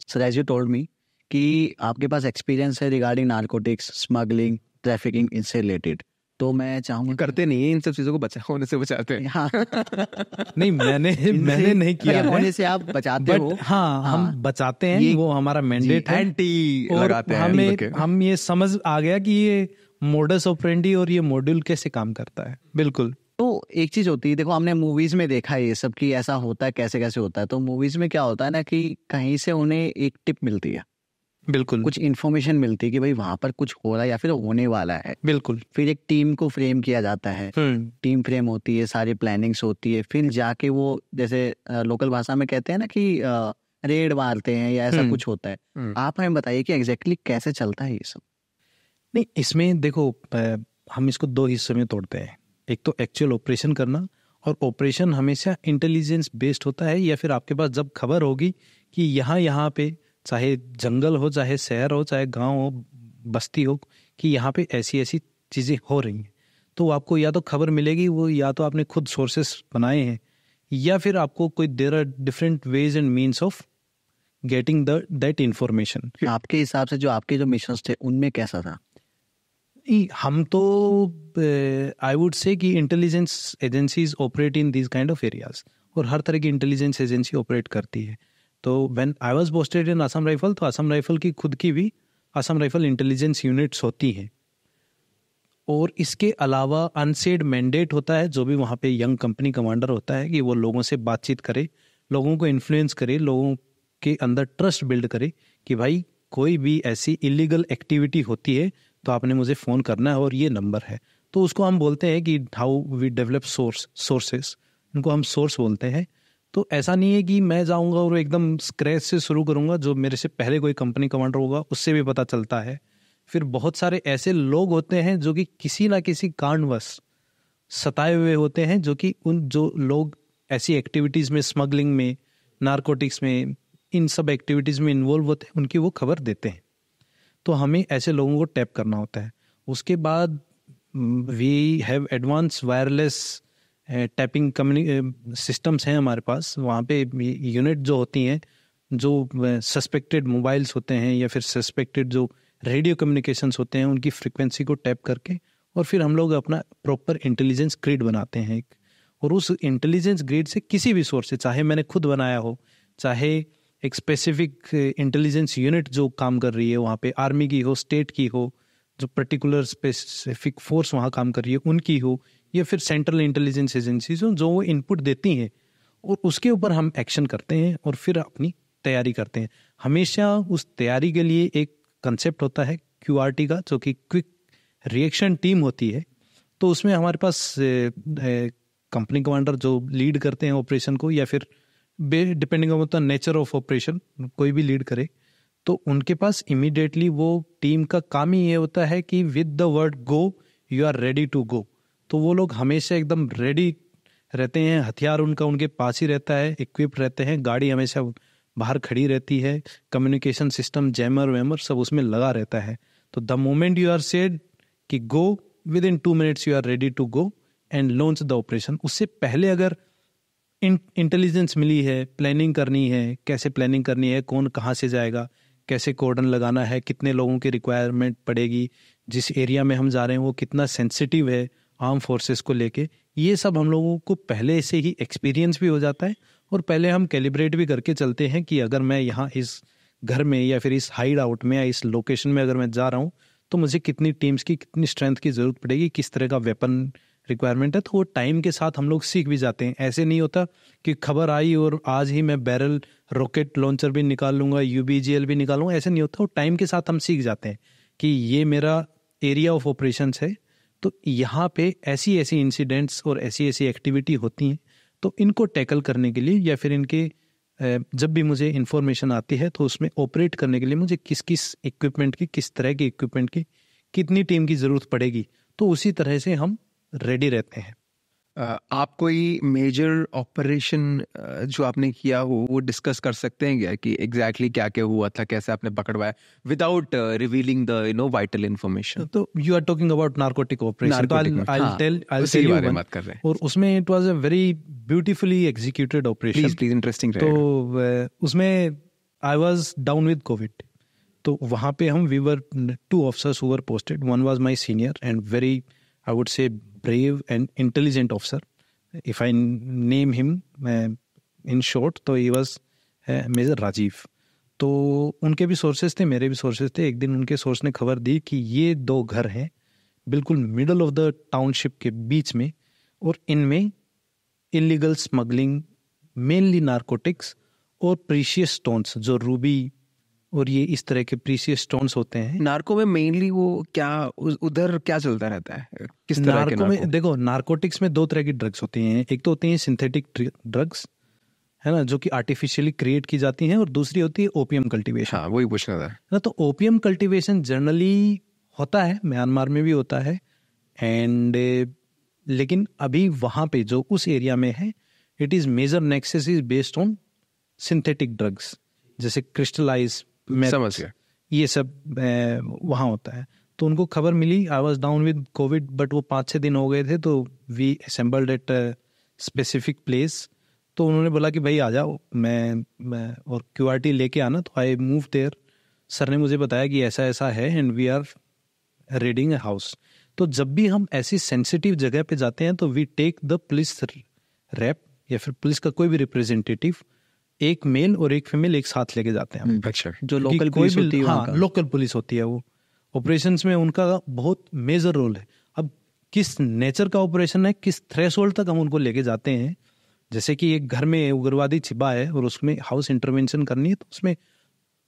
Sir as you told me कि आपके पास एक्सपीरियंस है रिगार्डिंग नार्कोटिक्स, स्मगलिंग, ट्रैफिकिंग, इनसे रिलेटेड, तो मैं चाहूँगा करते नहीं है इन सब चीज़ों को होने से बचाते हैं। हाँ नहीं, मैंने नहीं किया है। होने से आप बचाते हो। हाँ, हम बचाते हैं, वो हमारा मैंडेट है। एंटी और लगाते हैं। हम ये समझ आ गया कि ये मोडस ऑपरेंडी और ये मॉड्यूल कैसे काम करता है। बिल्कुल। तो एक चीज होती है, देखो हमने मूवीज में देखा है ये सब कि ऐसा होता है, कैसे कैसे होता है। तो मूवीज में क्या होता है ना कि कहीं से उन्हें एक टिप मिलती है, बिल्कुल, कुछ इन्फॉर्मेशन मिलती है कि भाई वहां पर कुछ हो रहा है या फिर होने वाला है। बिल्कुल। फिर एक टीम को फ्रेम किया जाता है, टीम फ्रेम होती है, सारी प्लानिंग्स होती है, फिर जाके वो जैसे लोकल भाषा में कहते हैं ना कि रेड मारते हैं या ऐसा कुछ होता है। आप हमें बताइए कि एग्जैक्टली कैसे चलता है ये सब। नहीं, इसमें देखो हम इसको दो हिस्सों में तोड़ते हैं। एक तो एक्चुअल ऑपरेशन करना, और ऑपरेशन हमेशा इंटेलिजेंस बेस्ड होता है, या फिर आपके पास जब खबर होगी कि यहाँ पे चाहे जंगल हो, चाहे शहर हो, चाहे गांव हो, बस्ती हो, कि यहाँ पे ऐसी ऐसी चीज़ें हो रही हैं, तो आपको या तो खबर मिलेगी, वो या तो आपने खुद सोर्सेस बनाए हैं, या फिर आपको कोई there are different ways and means of getting that information. आपके हिसाब से जो आपके जो मिशंस थे उनमें कैसा था? हम तो आई वुड से कि intelligence agencies operate in this kind of areas, और हर तरह की इंटेलिजेंस एजेंसी ऑपरेट करती है। तो when I was posted in Assam rifle, तो असम राइफल की खुद की भी असम राइफल इंटेलिजेंस यूनिट्स होती हैं, और इसके अलावा अनसेड मैंडेट होता है, जो भी वहाँ पे यंग कंपनी कमांडर होता है कि वो लोगों से बातचीत करे, लोगों को इन्फ्लुएंस करे, लोगों के अंदर ट्रस्ट बिल्ड करे कि भाई कोई भी ऐसी इलीगल एक्टिविटी होती है तो आपने मुझे फ़ोन करना है और ये नंबर है। तो उसको हम बोलते हैं कि हाउ वी डेवलप सोर्सेस, इनको हम सोर्स बोलते हैं। तो ऐसा नहीं है कि मैं जाऊंगा और एकदम स्क्रैच से शुरू करूंगा, जो मेरे से पहले कोई कंपनी कमांडर होगा उससे भी पता चलता है। फिर बहुत सारे ऐसे लोग होते हैं जो कि किसी ना किसी कारणवश सताए हुए होते हैं, जो कि जो लोग ऐसी एक्टिविटीज़ में, स्मगलिंग में, नारकोटिक्स में, इन सब एक्टिविटीज़ में इन्वॉल्व होते हैं, उनकी वो खबर देते हैं। तो हमें ऐसे लोगों को टैप करना होता है। उसके बाद we have advance wireless tapping systems हैं हमारे पास। वहाँ पे यूनिट जो होती हैं, जो सस्पेक्टेड मोबाइल्स होते हैं या फिर सस्पेक्टेड जो रेडियो कम्युनिकेशंस होते हैं, उनकी फ्रिक्वेंसी को टैप करके, और फिर हम लोग अपना प्रॉपर इंटेलिजेंस ग्रिड बनाते हैं। और उस इंटेलिजेंस ग्रिड से किसी भी सोर्स से, चाहे मैंने खुद बनाया हो, चाहे एक स्पेसिफिक इंटेलिजेंस यूनिट जो काम कर रही है वहाँ पे, आर्मी की हो, स्टेट की हो, जो पर्टिकुलर स्पेसिफिक फोर्स वहाँ काम कर रही है उनकी हो, या फिर सेंट्रल इंटेलिजेंस एजेंसीज हो, जो वो इनपुट देती हैं, और उसके ऊपर हम एक्शन करते हैं और फिर अपनी तैयारी करते हैं। हमेशा उस तैयारी के लिए एक कंसेप्ट होता है QRT का, जो कि क्विक रिएक्शन टीम होती है। तो उसमें हमारे पास कंपनी कमांडर जो लीड करते हैं ऑपरेशन को, या फिर depending on the nature of operation कोई भी लीड करे, तो उनके पास इमीडिएटली वो टीम का काम ही ये होता है कि with the word go you are ready to go. तो वो लोग हमेशा एकदम रेडी रहते हैं, हथियार उनके पास ही रहता है, इक्विप रहते हैं, गाड़ी हमेशा बाहर खड़ी रहती है, कम्युनिकेशन सिस्टम, जैमर वैमर सब उसमें लगा रहता है। तो the moment you are said कि go, within 2 minutes you are ready to go and launch the operation. उससे पहले अगर इंटेलिजेंस मिली है, प्लानिंग करनी है, कैसे प्लानिंग करनी है, कौन कहाँ से जाएगा, कैसे कोर्डन लगाना है, कितने लोगों की रिक्वायरमेंट पड़ेगी, जिस एरिया में हम जा रहे हैं वो कितना सेंसिटिव है, आर्म फोर्सेस को लेके, ये सब हम लोगों को पहले से ही एक्सपीरियंस भी हो जाता है और पहले हम कैलिब्रेट भी करके चलते हैं कि अगर मैं यहाँ इस घर में या फिर इस हाइड आउट में या इस लोकेशन में अगर मैं जा रहा हूँ तो मुझे कितनी टीम्स की कितनी स्ट्रेंथ की ज़रूरत पड़ेगी, किस तरह का वेपन रिक्वायरमेंट है। तो वो टाइम के साथ हम लोग सीख भी जाते हैं। ऐसे नहीं होता कि खबर आई और आज ही मैं बैरल रॉकेट लॉन्चर भी निकाल लूँगा, UBGL भी निकालूंगा, ऐसे नहीं होता। वो टाइम के साथ हम सीख जाते हैं कि ये मेरा एरिया ऑफ ऑपरेशंस है, तो यहाँ पे ऐसी ऐसी इंसिडेंट्स और ऐसी ऐसी एक्टिविटी होती हैं, तो इनको टैकल करने के लिए या फिर इनके जब भी मुझे इन्फॉर्मेशन आती है तो उसमें ऑपरेट करने के लिए मुझे किस किस इक्विपमेंट की, किस तरह की इक्विपमेंट की, कितनी टीम की ज़रूरत पड़ेगी, तो उसी तरह से हम रेडी रहते हैं। आप कोई मेजर ऑपरेशन जो आपने किया हो वो डिस्कस कर सकते हैं क्या कि एग्जैक्टली क्या क्या हुआ था, कैसे आपने पकड़वाया without revealing the vital information? तो you are talking about narcotic operation, तो I'll tell you one, बात कर रहे हैं। और उसमें it was a very beautifully executed operation. Please interesting तो उसमें I was down with Covid, तो वहाँ पे हम we were 2 officers who were posted. One was my senior and very, I would say, brave and intelligent officer. If I name him in short, तो he was Major Rajiv. तो उनके भी sources थे, मेरे भी सोर्सेज थे। एक दिन उनके सोर्स ने खबर दी कि ये 2 घर हैं बिल्कुल मिडल ऑफ द टाउनशिप के बीच में, और इनमें इलीगल स्मगलिंग, मेनली नार्कोटिक्स और प्रीशियस स्टोन्स, जो रूबी और ये इस तरह के प्रीशियस स्टोन्स होते हैं। नार्को में मेनली वो क्या उधर क्या चलता रहता है, किस तरह के नार्को में देखो, नार्कोटिक्स में 2 तरह की ड्रग्स होती हैं। एक तो होती हैं सिंथेटिक ड्रग्स, है ना, जो कि आर्टिफिशियली क्रिएट की जाती हैं, और दूसरी होती है ओपियम कल्टीवेशन। हाँ, वही पूछना था ना। तो ओपियम कल्टीवेशन जनरली होता है, म्यांमार में भी होता है, एंड लेकिन अभी वहाँ पे जो उस एरिया में है, it is major nexus is based on synthetic drugs, जैसे क्रिस्टलाइज, समझ गया, ये सब वहाँ होता है। तो उनको खबर मिली, I was down with covid, but वो 5-6 दिन हो गए थे, तो we assembled at specific place. तो उन्होंने बोला कि भाई आ जाओ, मैं और QRT लेके आना। तो आई मूव देयर। सर ने मुझे बताया कि ऐसा ऐसा है and we are raiding a house. तो जब भी हम ऐसी सेंसिटिव जगह पे जाते हैं तो we take the police rep या फिर पुलिस का कोई भी रिप्रेजेंटेटिव, एक मेल और एक फीमेल एक साथ लेके जाते हैं। अच्छा, जो लोकल पुलिस होती है, हाँ, लोकल पुलिस होती है। वो ऑपरेशंस में उनका बहुत मेजर रोल है। अब किस नेचर का ऑपरेशन है, किस थ्रेशोल्ड तक हम उनको लेके जाते हैं, जैसे कि एक घर में उग्रवादी छिपा है और उसमें हाउस इंटरवेंशन करनी है, तो उसमें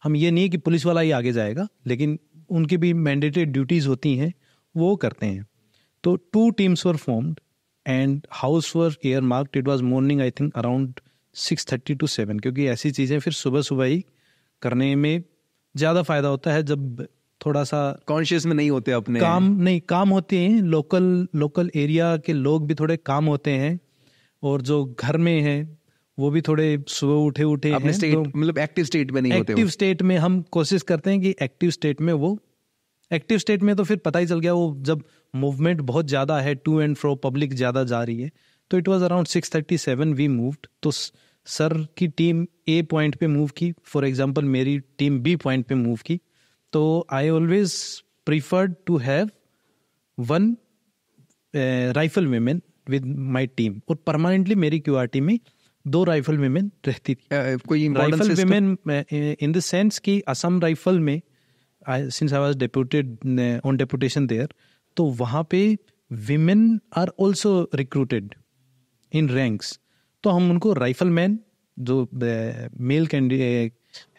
हम ये नहीं है कि पुलिस वाला ही आगे जाएगा, लेकिन उनकी भी मैंडेटेड ड्यूटीज होती हैं, वो करते हैं। तो 2 teams were formed and house were air marked. It was morning, I think around 6:30 to 7, क्योंकि ऐसी चीज़ें फिर सुबह सुबह ही करने में ज़्यादा फायदा होता है, जब थोड़ा सा कॉन्शियस में नहीं होते अपने काम होते हैं। लोकल एरिया के लोग भी थोड़े काम होते हैं, और जो घर में हैं वो भी थोड़े सुबह उठे अपने स्टेट, मतलब एक्टिव स्टेट में नहीं होते। एक्टिव स्टेट में हम कोशिश करते हैं कि एक्टिव स्टेट में वो, एक्टिव स्टेट में तो फिर पता ही चल गया, वो जब मूवमेंट बहुत ज़्यादा है, टू एंड फ्रो, पब्लिक ज़्यादा जा रही है। तो it was around 6:37 we moved. तो सर की टीम ए पॉइंट पे मूव की, फॉर एग्जांपल मेरी टीम बी पॉइंट पे मूव की। तो I always preferred to have 1 rifle women with my team, और परमानेंटली मेरी QRT में 2 राइफल वीमेन रहती थी। कोई rifle women in the sense कि असम राइफल में, since I was deputed on deputation there, तो वहाँ पे women are also recruited in ranks. तो हम उनको राइफल मैन, जो मेल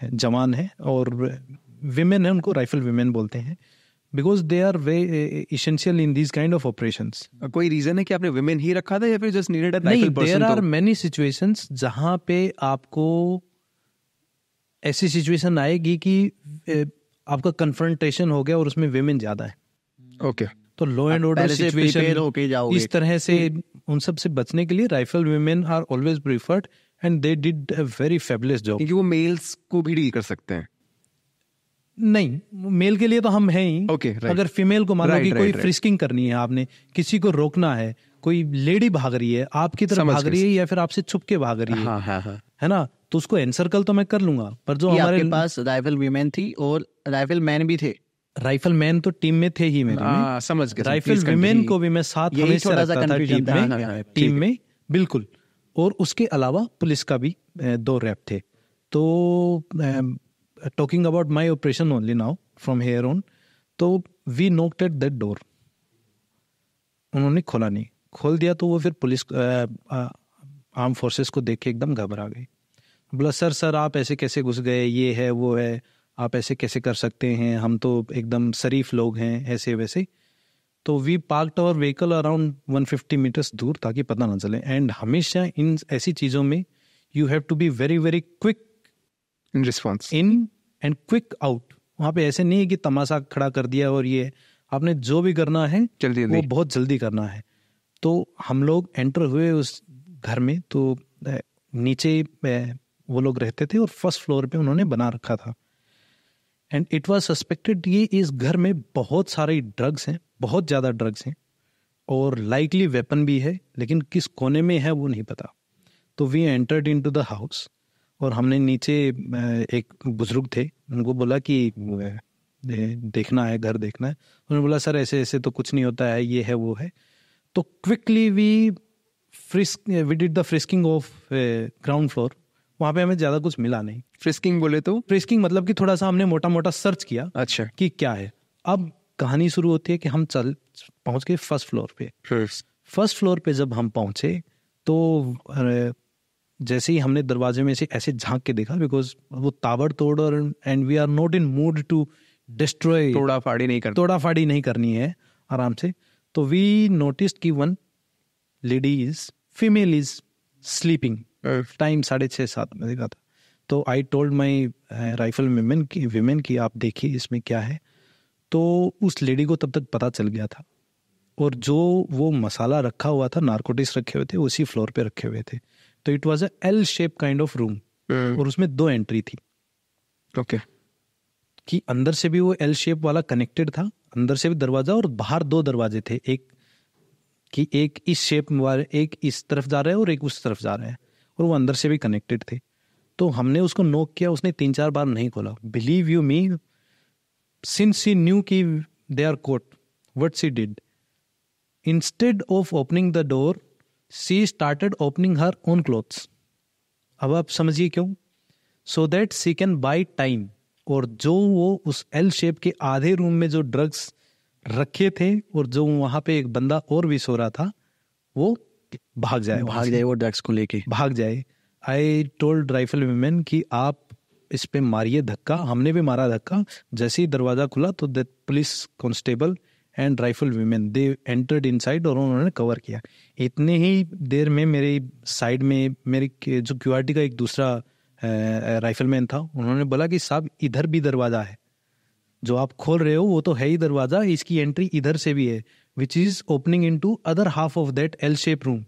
जवान है, और विमेन है, उनको राइफल विमेन बोलते हैं, because they are very essential in these kind of operations. कोई रीजन है कि आपने विमेन ही रखा था या फिर just needed a rifle person? There are many situations जहां पे आपको ऐसी सिचुएशन आएगी कि आपका कन्फ्रंटेशन हो गया और उसमें विमेन ज्यादा है। ओके, तो लॉ एंड ऑर्डर सिचुएशन, इस तरह से उन सब से बचने के लिए rifle women are always preferred and they did a very fabulous job. क्योंकि वो मेल्स को भी डील कर सकते हैं। नहीं, मेल के लिए तो हम हैं ही। Okay, right. अगर फीमेल को मान लो कि कोई right. फ्रिस्किंग करनी है, आपने किसी को रोकना है, कोई लेडी भाग रही है, आपकी तरफ भाग रही है या फिर आपसे छुप के भाग रही है, है ना, तो उसको एनसर्कल तो मैं कर लूंगा। पर जो हमारे पास राइफल वीमेन थी और राइफल मैन भी थे, राइफल मैन तो टीम में थे ही मेरे में, समझ गए। राइफल विमेन को भी मैं साथ हमेशा रखता था टीम में, बिल्कुल। और उसके अलावा पुलिस का भी 2 रैप थे। तो talking about my operation only now from here on, तो we knocked at that door, उन्होंने खोला नहीं, खोल दिया तो वो फिर पुलिस आर्म फोर्सेस को देख के एकदम घबरा गई, बोला सर आप ऐसे कैसे घुस गए, ये है वो है, आप ऐसे कैसे कर सकते हैं, हम तो एकदम शरीफ लोग हैं, ऐसे वैसे। तो we parked our vehicle around 150 metres दूर ताकि पता ना चले। एंड हमेशा इन ऐसी चीज़ों में you have to be very very quick in response in and quick out. वहाँ पे ऐसे नहीं है कि तमाशा खड़ा कर दिया और ये, आपने जो भी करना है जल्दी वो बहुत जल्दी करना है। तो हम लोग एंटर हुए उस घर में, तो नीचे वो लोग रहते थे और फर्स्ट फ्लोर पे उन्होंने बना रखा था। एंड इट वाज सस्पेक्टेड ये इस घर में बहुत सारे ड्रग्स हैं, बहुत ज़्यादा ड्रग्स हैं और लाइकली वेपन भी है, लेकिन किस कोने में है वो नहीं पता। तो we entered into the house और हमने नीचे एक बुजुर्ग थे, उनको बोला कि देखना है, घर देखना है। उन्होंने बोला सर ऐसे ऐसे तो कुछ नहीं होता है, ये है वो है। तो quickly we did the frisking of ground floor. वहाँ पे हमें ज़्यादा कुछ मिला नहीं। फ्रिस्किंग बोले तो? फ्रिस्किंग मतलब कि थोड़ा सा हमने मोटा मोटा सर्च किया, अच्छा, कि क्या है। अब कहानी शुरू होती है कि हम पहुँच गए फर्स्ट फ्लोर पे। फर्स्ट फ्लोर पे जब हम पहुँचे तो जैसे ही हमने दरवाजे में से ऐसे झांक के देखा, बिकॉज वो ताबड़तोड़ और and we are not in mood to destroy, तोड़ा फाड़ी नहीं करनी है आराम से। तो वी नोटिस्ड कि one lady female is sleeping. Time 6:30-7 बजे का था। तो I told my rifle women की आप देखिए इसमें क्या है। तो उस लेडी को तब तक पता चल गया था, और जो वो मसाला रखा हुआ था, नारकोटिक्स रखे हुए थे, उसी फ्लोर पे रखे हुए थे। तो it was a L shape kind of room और उसमें 2 एंट्री थी। ओके, कि अंदर से भी वो एल शेप वाला कनेक्टेड था, अंदर से भी दरवाजा, और बाहर 2 दरवाजे थे, एक इस शेप वाले, एक इस तरफ जा रहा है और एक उस तरफ जा रहा है, और वो अंदर से भी कनेक्टेड थे। तो हमने उसको नॉक किया, उसने 3-4 बार नहीं खोला। Believe you me, since she knew कि they are caught, what she did, instead of opening the door she started opening her own clothes. अब आप समझिए क्यों, so that she can buy time. और जो वो उस एल शेप के आधे रूम में जो ड्रग्स रखे थे और जो वहां पे एक बंदा और भी सो रहा था, वो भाग जाए वो ड्रग्स को लेके भाग जाए। आई टोल्ड राइफल विमेन कि आप इस पे मारिए धक्का। हमने भी मारा धक्का। जैसे ही दरवाजा खुला तो the police constable and rifle women they entered inside और उन्होंने कवर किया। इतने ही देर में मेरे साइड में मेरी जो क्यूआरटी का एक दूसरा राइफलमैन था, उन्होंने बोला कि साहब इधर भी दरवाजा है, जो आप खोल रहे हो वो तो है ही दरवाजा, इसकी एंट्री इधर से भी है, which is opening into other half of that L shape room.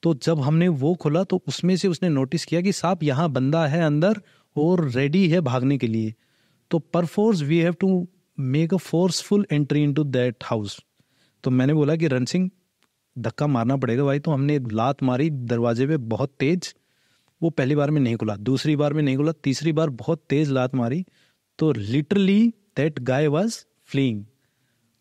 तो जब हमने वो खोला तो उसमें से उसने नोटिस किया कि साहब यहाँ बंदा है अंदर और रेडी है भागने के लिए। तो perforce we have to make a forceful entry into that house. तो मैंने बोला कि रण सिंह धक्का मारना पड़ेगा भाई। तो हमने लात मारी दरवाजे पे बहुत तेज, वो पहली बार में नहीं खुला, दूसरी बार में नहीं खुला, तीसरी बार बहुत तेज लात मारी तो literally that guy was fleeing.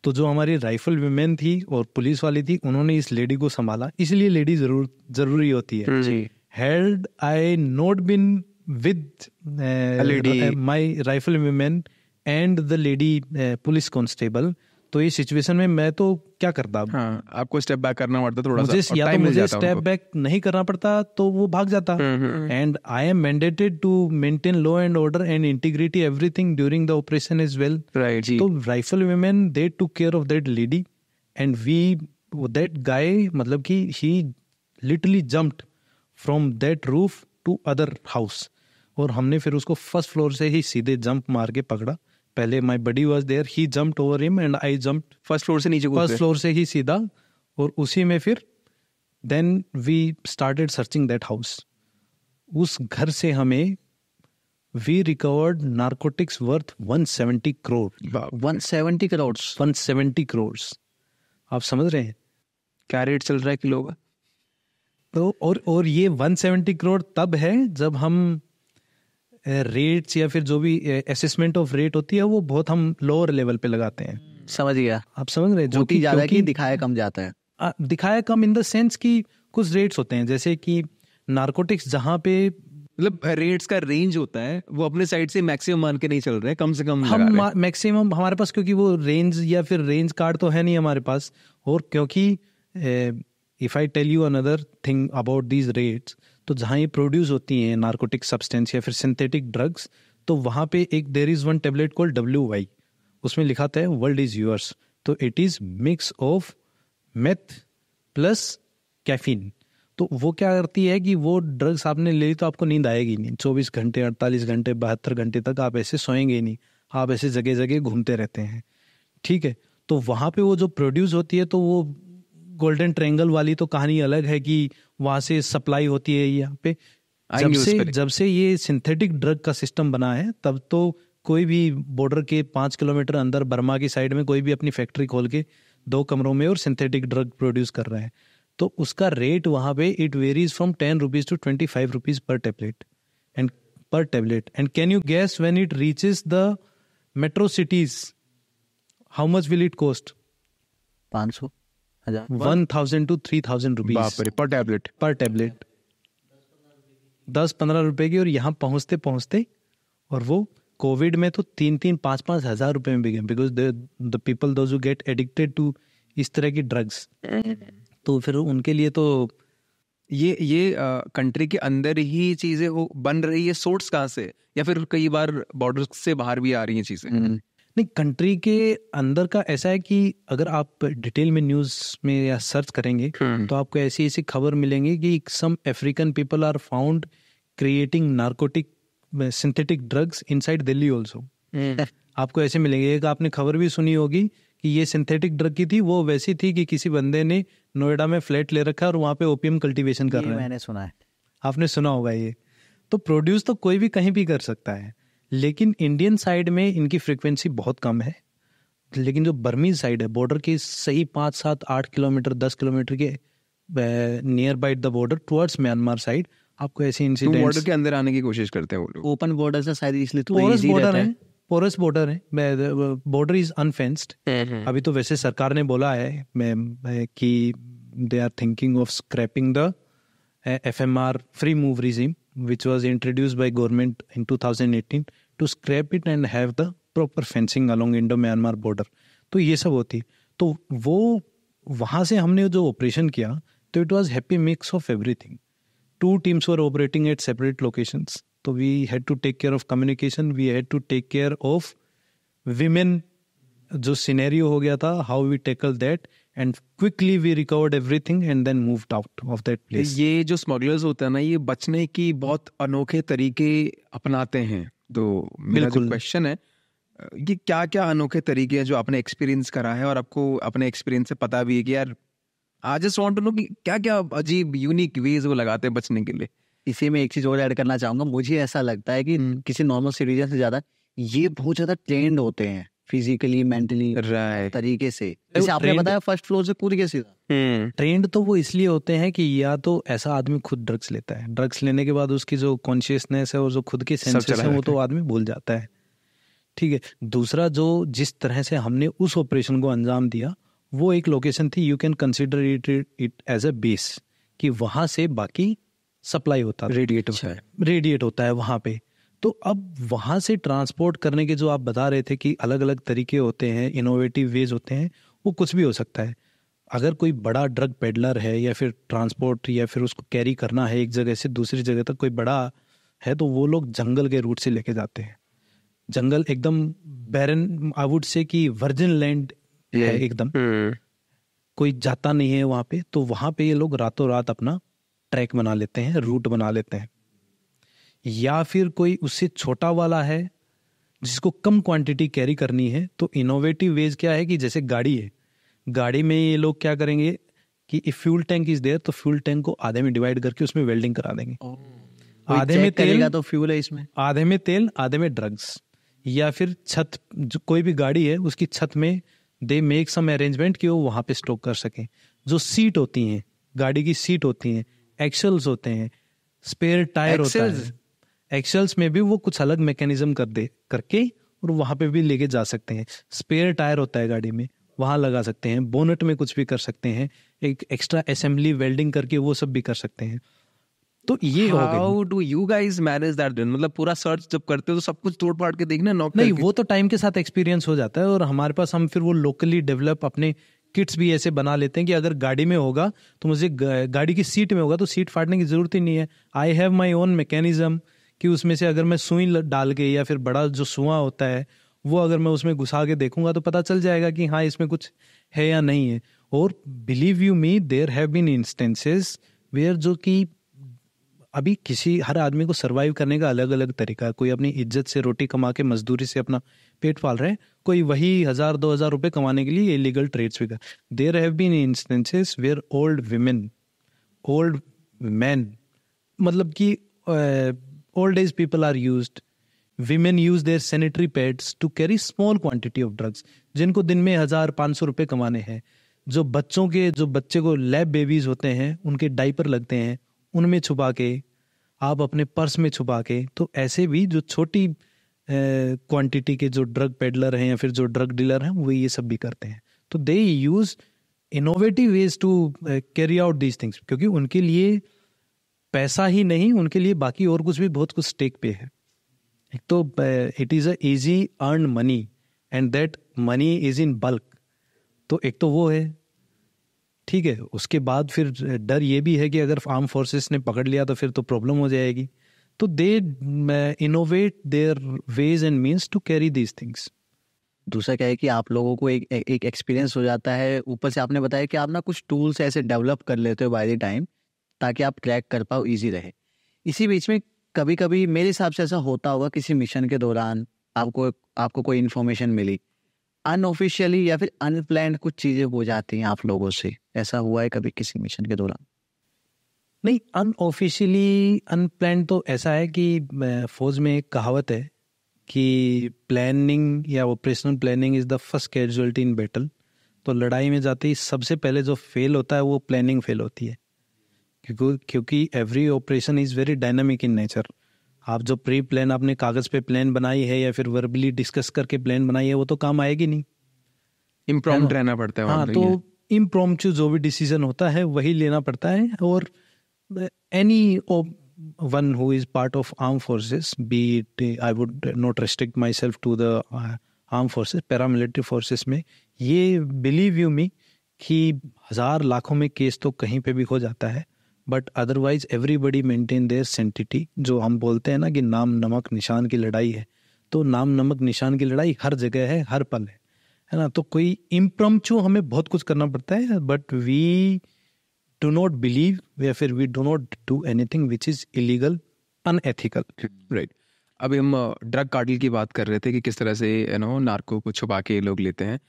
तो जो हमारी राइफल विमेन थी और पुलिस वाली थी, उन्होंने इस लेडी को संभाला। इसलिए लेडी जरूरी होती है। Had I not been with my rifle women and the lady police constable, तो ये सिचुएशन में मैं तो क्या करता। हाँ, आपको स्टेप बैक करना पड़ता थोड़ा सा, या तो मुझे स्टेप बैक नहीं करना पड़ता तो वो भाग जाता। And I am mandated to maintain law and order and integrity everything during the operation as well. तो rifle women they took care of that lady and we that guy, मतलब कि he literally jumped from that roof to other house. और हमने फिर उसको first floor से ही सीधे jump मार के पकड़ा। पहले my buddy was there, he jumped over him and I jumped first floor से नीचे, फर्स्ट फ्लोर से ही सीधा। और उसी में फिर then we started searching that house. उस घर से हमें we recovered narcotics worth 170 crore. 170 crore 170 crore. आप समझ रहे हैं क्या रेट चल रहा है किलो का? तो और ये 170 करोड़ तब है जब हम रेट्स या फिर जो भी असेसमेंट ऑफ रेट होती है वो बहुत हम लोअर लेवल पे लगाते हैं। समझ गया, आप समझ रहे हैं? जो होती ज्यादा की दिखाया कम जाता है। दिखाया कम इन द सेंस कि कुछ रेट्स होते हैं, जैसे कि नारकोटिक्स जहाँ पे मतलब रेट्स का रेंज होता है, वो अपने साइड से मैक्सिमम मान के नहीं चल रहे हैं, कम से कम हम मैक्सिमम हमारे पास, क्योंकि वो रेंज या फिर रेंज कार्ड तो है नहीं हमारे पास। और क्योंकि if I tell you another thing about these rates, तो जहाँ ये प्रोड्यूस होती हैं नार्कोटिक सब्सटेंस या फिर सिंथेटिक ड्रग्स, तो वहाँ पे एक there is one tablet called WY, उसमें लिखा था वर्ल्ड इज यूअर्स। तो it is mix of meth plus caffeine. तो वो क्या करती है कि वो ड्रग्स आपने ले ली तो आपको नींद आएगी नहीं, 24 घंटे 48 घंटे 72 घंटे तक आप ऐसे सोएंगे नहीं, आप ऐसे जगह जगह घूमते रहते हैं, ठीक है। तो वहाँ पे वो जो प्रोड्यूस होती है, तो वो गोल्डन ट्रायंगल वाली तो कहानी अलग है कि वहाँ से सप्लाई होती है यहाँ पे। जब से ये सिंथेटिक ड्रग का सिस्टम बना है, तब तो कोई भी बॉर्डर के 5 किलोमीटर अंदर बर्मा की साइड में कोई भी अपनी फैक्ट्री खोल के 2 कमरों में और सिंथेटिक ड्रग प्रोड्यूस कर रहा है, तो उसका रेट वहाँ पे it varies from 10 rupees to 25 rupees पर tablet and can you guess when it reaches the metro cities how much will it cost? 500, 1000 to 3000 rupees पर टेबलेट 10-15 रुपए की। और यहाँ पहुँचते पहुँचते, और वो कोविड में तो 3-5 हज़ार रुपए में बिके, because the people those who get addicted to इस तरह की ड्रग्स, तो फिर उनके लिए तो ये कंट्री के अंदर ही चीजें वो बन रही है, सोर्स कहाँ से, या फिर कई बार बॉर्डर से बाहर भी आ रही हैं चीजें? नहीं, कंट्री के अंदर का ऐसा है कि अगर आप डिटेल में न्यूज में या सर्च करेंगे तो आपको ऐसी ऐसी खबर मिलेंगी कि some African people are found creating narcotic synthetic drugs inside Delhi also. आपको ऐसे मिलेंगे। एक आपने खबर भी सुनी होगी कि ये सिंथेटिक ड्रग की थी, वो वैसी थी कि किसी बंदे ने नोएडा में फ्लैट ले रखा है और वहाँ पे ओपियम कल्टीवेशन कर रहे हैं। मैंने सुना है, आपने सुना होगा। ये तो प्रोड्यूस तो कोई भी कहीं भी कर सकता है, लेकिन इंडियन साइड में इनकी फ्रीक्वेंसी बहुत कम है। लेकिन जो बर्मीज साइड है, बॉर्डर के सही 5, 7, 8 किलोमीटर 10 किलोमीटर के near by the border towards Myanmar side, आपको ऐसे इंसिडेंट्स। बॉर्डर के अंदर आने की कोशिश करते हैं वो लोग। ओपन बॉर्डर से शायद इसलिए पोरस बॉर्डर है, बॉर्डर इज अनफेंस्ड। अभी तो वैसे सरकार ने बोला है कि they are thinking of scrapping the FMR free move regime which was introduced by government in 2018 to scrap it and have the proper fencing along Indo-Myanmar border। तो ये सब होती, तो वो वहाँ से हमने जो ऑपरेशन किया, तो it was happy mix of everything। 2 teams were operating at separate locations, तो we had to take care of communication, we had to take care of women, जो सिनेरियो हो गया था, how we tackle that and quickly we recovered everything and then moved out of that place। ये जो smugglers होते हैं ना, ये बचने की बहुत अनोखे तरीके अपनाते हैं। तो मेरा जो क्वेश्चन है, ये क्या क्या अनोखे तरीके हैं जो आपने एक्सपीरियंस करा है और आपको अपने एक्सपीरियंस से पता भी है कि यार I just want to know कि क्या क्या अजीब यूनिक वेज वो लगाते हैं बचने के लिए। इसी में एक चीज और ऐड करना चाहूंगा, मुझे ऐसा लगता है कि किसी नॉर्मल सिटीजन से ज्यादा ये बहुत ज्यादा ट्रेंड होते हैं फिजिकली मेंटली तरीके से। जैसे आपने बताया फर्स्ट फ्लोर से कूद के सीधा। ट्रेंड तो वो इसलिए होते हैं कि या तो ऐसा आदमी खुद ड्रग्स लेता है, ड्रग्स लेने के बाद उसकी जो कॉन्शियसनेस है और जो खुद के सेंसेस है वो तो आदमी भूल जाता है, ठीक है। दूसरा, जो जिस तरह से हमने उस ऑपरेशन को अंजाम दिया, वो एक लोकेशन थी, you can consider it as a base, कि वहां से बाकी सप्लाई होता है, रेडिएट होता है वहां पे। तो अब वहाँ से ट्रांसपोर्ट करने के जो आप बता रहे थे कि अलग अलग तरीके होते हैं, इनोवेटिव वेज होते हैं, वो कुछ भी हो सकता है। अगर कोई बड़ा ड्रग पेडलर है या फिर ट्रांसपोर्ट या फिर उसको कैरी करना है एक जगह से दूसरी जगह तक, कोई बड़ा है, तो वो लोग जंगल के रूट से लेके जाते हैं। जंगल एकदम बैरन, आई वुड से कि वर्जिन लैंड है एकदम, कोई जाता नहीं है वहाँ पे, तो वहाँ पे ये लोग रातों रात अपना ट्रैक बना लेते हैं, रूट बना लेते हैं। या फिर कोई उससे छोटा वाला है जिसको कम क्वांटिटी कैरी करनी है, तो इनोवेटिव वेज क्या है कि जैसे गाड़ी है, गाड़ी में ये लोग क्या करेंगे कि if fuel tank is there, तो फ्यूल टैंक को आधे में डिवाइड करके उसमें वेल्डिंग करा देंगे। आधे में तेल, तो फ्यूल है इसमें, आधे में तेल, आधे में ड्रग्स। या फिर छत, जो कोई भी गाड़ी है उसकी छत में दे मेक सम अरेंजमेंट कि वो वहां पे स्टॉक कर सके। जो सीट होती हैं, गाड़ी की सीट होती हैं, एक्सेल्स होते हैं, स्पेयर टायर होता है, एक्सेल्स में भी वो कुछ अलग मैकेनिज्म करके और वहां पे भी लेके जा सकते हैं। स्पेयर टायर होता है गाड़ी में, वहां लगा सकते हैं। बोनट में कुछ भी कर सकते हैं, एक एक्स्ट्रा असेंबली वेल्डिंग करके वो सब भी कर सकते हैं। तो ये हो गया। How do you guys manage that? मतलब पूरा सर्च जब करते हो तो सब कुछ तोड़ फाड़ के देखना, नॉक नहीं, वो तो टाइम के साथ एक्सपीरियंस हो जाता है। और हमारे पास हम फिर वो लोकली डेवलप अपने किट्स भी ऐसे बना लेते हैं कि अगर गाड़ी में होगा तो मुझे गाड़ी की सीट में होगा तो सीट फाड़ने की जरूरत ही नहीं है। I have my own mechanism कि उसमें से अगर मैं सुई डाल के या फिर बड़ा जो सुआ होता है वो अगर मैं उसमें घुसा के देखूंगा तो पता चल जाएगा कि हाँ इसमें कुछ है या नहीं है। और believe you me, there have been instances where जो कि अभी हर आदमी को सरवाइव करने का अलग अलग तरीका है। कोई अपनी इज्जत से रोटी कमा के मजदूरी से अपना पेट पाल रहे हैं, कोई वही 1,000-2,000 रुपए कमाने के लिए इलीगल ट्रेड्स भी कर। There have been instances where old women, old man, मतलब कि old age people are used, women use their sanitary pads to carry small quantity of drugs, जिनको दिन में 1,000-500 रुपए कमाने हैं। जो बच्चे को लैब बेबीज होते हैं उनके डाइपर लगते हैं, उनमें छुपा के, आप अपने पर्स में छुपा के। तो ऐसे भी जो छोटी क्वांटिटी के जो ड्रग पेडलर हैं या फिर जो ड्रग डीलर हैं वो ये सब भी करते हैं। तो they use innovative ways to carry out these things, क्योंकि उनके लिए पैसा ही नहीं, उनके लिए बाकी और कुछ भी बहुत कुछ स्टेक पे है। एक तो it is a easy earn money and that money is in bulk, तो एक तो वो है, ठीक है। उसके बाद फिर डर ये भी है कि अगर आर्म फोर्सेस ने पकड़ लिया तो फिर तो प्रॉब्लम हो जाएगी। तो they innovate their ways and means to carry these things. दूसरा क्या है कि आप लोगों को एक एक्सपीरियंस हो जाता है, ऊपर से आपने बताया कि आप ना कुछ टूल्स ऐसे डेवलप कर लेते हो बाय द टाइम ताकि आप क्रैक कर पाओ, इजी रहे। इसी बीच में कभी कभी मेरे हिसाब से ऐसा होता होगा, किसी मिशन के दौरान आपको कोई इन्फॉर्मेशन मिली अनऑफिशियली या फिर अनप्लैंड, कुछ चीजें हो जाती हैं आप लोगों से। ऐसा हुआ है कभी किसी मिशन के दौरान? नहीं, अनऑफिशियली अनप्लैंड तो ऐसा है कि फौज में एक कहावत है कि प्लानिंग या operational planning is the first casualty in battle. तो लड़ाई में जाते ही सबसे पहले जो फेल होता है वो प्लानिंग फेल होती है, क्योंकि every operation is very dynamic in nature. आप जो प्री प्लान आपने कागज पे प्लान बनाई है या फिर वर्बली डिस्कस करके प्लान बनाई है वो तो काम आएगी नहीं, इम्प्रॉम्प्ट रहना पड़ता है। हाँ, तो इम्प्रॉम्प्टू जो भी डिसीजन होता है वही लेना पड़ता है। और anyone who is part of arm forces, be it, I would not restrict myself to the arm forces, paramilitary forces में, ये बिलीव यू मी कि 1,000 लाखों में केस तो कहीं पे भी हो जाता है, but otherwise everybody maintain their सेंटिटी। जो हम बोलते हैं ना कि नाम नमक निशान की लड़ाई है, तो नाम नमक निशान की लड़ाई हर जगह है, हर पल है ना। तो कोई इम्प्रॉम्प्टू हमें बहुत कुछ करना पड़ता है, but we do not believe या फिर we do not do anything which is illegal, unethical. Right. अभी हम ड्रग कार्टेल की बात कर रहे थे कि किस तरह से नार्को को छुपा के लोग लेते हैं।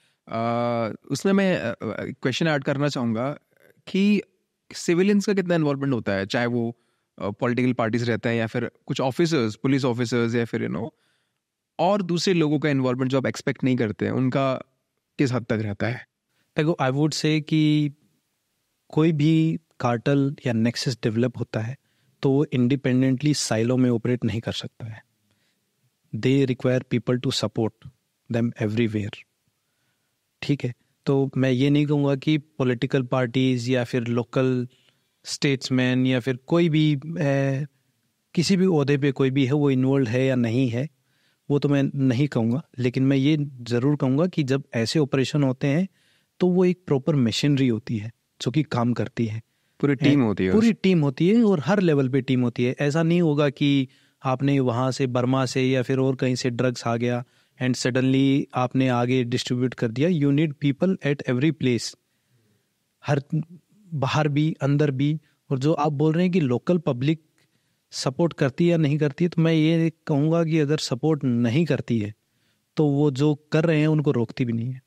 उसमें मैं क्वेश्चन ऐड करना चाहूँगा कि सिविलियंस का कितना इन्वॉल्वमेंट होता है, चाहे वो पॉलिटिकल पार्टीज रहता है या फिर कुछ ऑफिसर्स, पुलिस ऑफिसर्स या फिर और दूसरे लोगों का इन्वॉल्वमेंट जो आप एक्सपेक्ट नहीं करते हैं, उनका किस हद तक रहता है? देखो, आई वुड से कि कोई भी कार्टल या नेक्सस डेवलप होता है तो वो इंडिपेंडेंटली साइलो में ऑपरेट नहीं कर सकता है। They require people to support them everywhere, ठीक है। तो मैं ये नहीं कहूँगा कि पॉलिटिकल पार्टीज या फिर लोकल स्टेट्समैन या फिर कोई भी किसी भी ओहदे पे कोई भी है वो इन्वॉल्व है या नहीं है, वो तो मैं नहीं कहूँगा। लेकिन मैं ये ज़रूर कहूँगा कि जब ऐसे ऑपरेशन होते हैं तो वो एक प्रॉपर मशीनरी होती है जो कि काम करती है, पूरी टीम होती है, पूरी टीम होती है और हर लेवल पे टीम होती है। ऐसा नहीं होगा कि आपने वहाँ से बर्मा से या फिर और कहीं से ड्रग्स आ गया एंड सडनली आपने आगे डिस्ट्रीब्यूट कर दिया। You need people at every place, हर बाहर भी अंदर भी। और जो आप बोल रहे हैं कि लोकल पब्लिक सपोर्ट करती है या नहीं करती है, तो मैं ये कहूँगा कि अगर सपोर्ट नहीं करती है तो वो जो कर रहे हैं उनको रोकती भी नहीं है।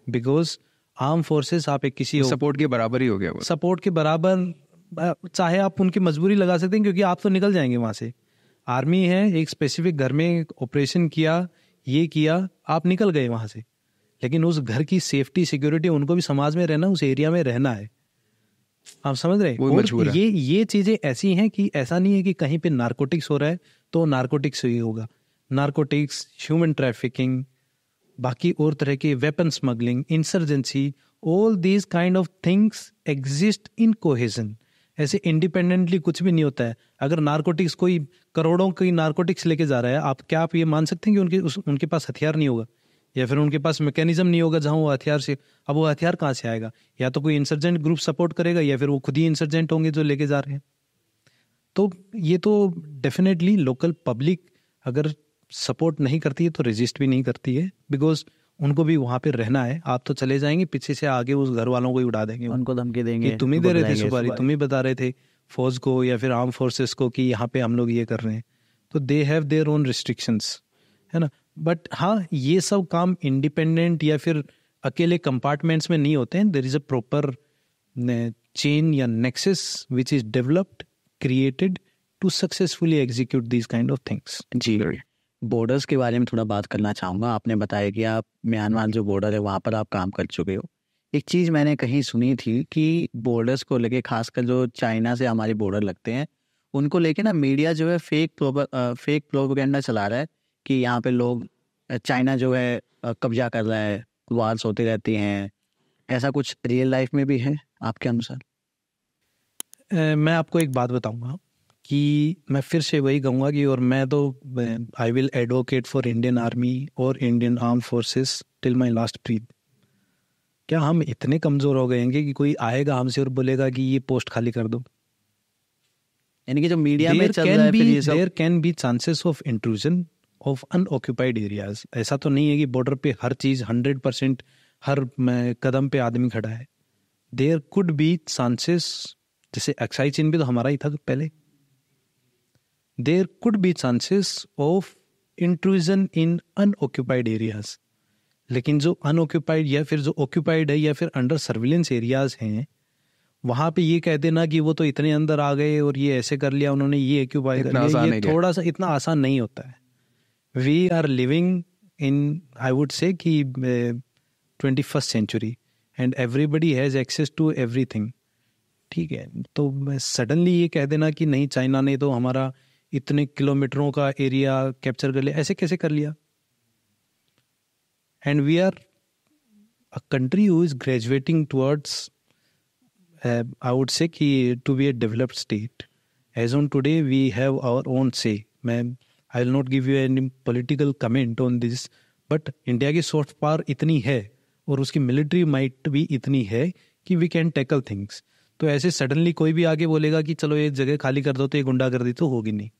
बिकॉज आर्म फोर्सेस आप एक किसी सपोर्ट के बराबर ही हो गया वो, सपोर्ट के बराबर, चाहे आप उनकी मजबूरी लगा सकते हैं क्योंकि आप तो निकल जाएंगे वहाँ से। आर्मी है, एक स्पेसिफिक घर में ऑपरेशन किया, ये किया, आप निकल गए वहाँ से, लेकिन उस घर की सेफ्टी सिक्योरिटी उनको भी समाज में रहना, उस एरिया में रहना है। आप समझ रहे हैं? और ये चीजें ऐसी हैं कि ऐसा नहीं है कि कहीं पे नारकोटिक्स हो रहा है तो नारकोटिक्स ही होगा। नारकोटिक्स, ह्यूमन ट्रैफिकिंग, बाकी और तरह के weapon smuggling, insurgency, all these kind of things exist in cohesion. ऐसे इंडिपेंडेंटली कुछ भी नहीं होता है। अगर नारकोटिक्स, कोई करोड़ों की नारकोटिक्स लेके जा रहा है, आप ये मान सकते हैं कि उनके पास हथियार नहीं होगा, या फिर उनके पास मैकेनिज्म नहीं होगा जहां वो हथियार से, अब वो हथियार कहाँ से आएगा? या तो कोई इंसर्जेंट ग्रुप सपोर्ट करेगा, या फिर वो खुद ही इंसर्जेंट होंगे जो लेके जा रहे हैं। तो ये तो डेफिनेटली लोकल पब्लिक अगर सपोर्ट नहीं करती है तो रेजिस्ट भी नहीं करती है, बिकॉज उनको भी वहां पे रहना है। आप तो चले जाएंगे, पीछे से आगे उस घर वालों को ही उड़ा देंगे, उनको धमकी देंगे कि तुम ही दे रहे थे सुपारी, तुम ही बता रहे थे फौज को या फिर आर्म फोर्सेस को कि यहाँ पे हम लोग ये कर रहे हैं। तो they have their own restrictions, है ना। बट हाँ, ये सब काम इंडिपेंडेंट या फिर अकेले कंपार्टमेंट्स में नहीं होते हैं। There is a proper chain या nexus which is developed, created to successfully execute these kind of things. जी, बॉर्डर्स के बारे में थोड़ा बात करना चाहूँगा। आपने बताया कि आप म्यांमार जो बॉर्डर है वहाँ पर आप काम कर चुके हो। एक चीज़ मैंने कहीं सुनी थी कि बॉर्डर्स को लेके, खासकर जो चाइना से हमारे बॉर्डर लगते हैं, उनको लेके ना मीडिया जो है फेक प्रोपेगेंडा चला रहा है कि यहाँ पे लोग, चाइना जो है कब्जा कर रहा है, वार्स होती रहती हैं। ऐसा कुछ रियल लाइफ में भी है आपके अनुसार? मैं आपको एक बात बताऊंगा कि मैं फिर से वही कहूँगा कि, और मैं तो I will advocate for Indian army और Indian arm forces till my last breath. क्या हम इतने कमज़ोर हो गए कि कोई आएगा हमसे और बोलेगा कि ये पोस्ट खाली कर दो? यानी कि जो मीडिया में चल रहा है, फिर ये सब there can be chances of intrusion of unoccupied areas. ऐसा तो नहीं है कि बॉर्डर पे हर चीज़ 100% हर कदम पे आदमी खड़ा है। देयर कुड बी चांसेस, जैसे एक्साइज चिन्ह भी तो हमारा ही था पहले। There could be chances of intrusion in unoccupied areas. लेकिन जो अनऑक्यूपाइड या फिर जो ऑक्यूपाइड है या फिर अंडर सर्विलेंस एरियाज हैं, वहां पे ये कह देना कि वो तो इतने अंदर आ गए और ये ऐसे कर लिया उन्होंने, ये ऑक्यूपाई कर लिया, ये थोड़ा सा इतना आसान नहीं होता है। We are living in, I would say कि 21st century and everybody has access to everything. ठीक है, तो सडनली ये कह देना कि नहीं, चाइना ने तो हमारा इतने किलोमीटरों का एरिया कैप्चर कर लिया, ऐसे कैसे कर लिया? And we are a country who is graduating towards, I would say कि to be a developed state. As on today, we have our own say. I will not give you any political comment on this, but India की soft power इतनी है और उसकी military might भी इतनी है कि we can tackle things. तो ऐसे सडनली कोई भी आगे बोलेगा कि चलो ये जगह खाली कर दो तो ये गुंडागर्दी तो होगी नहीं।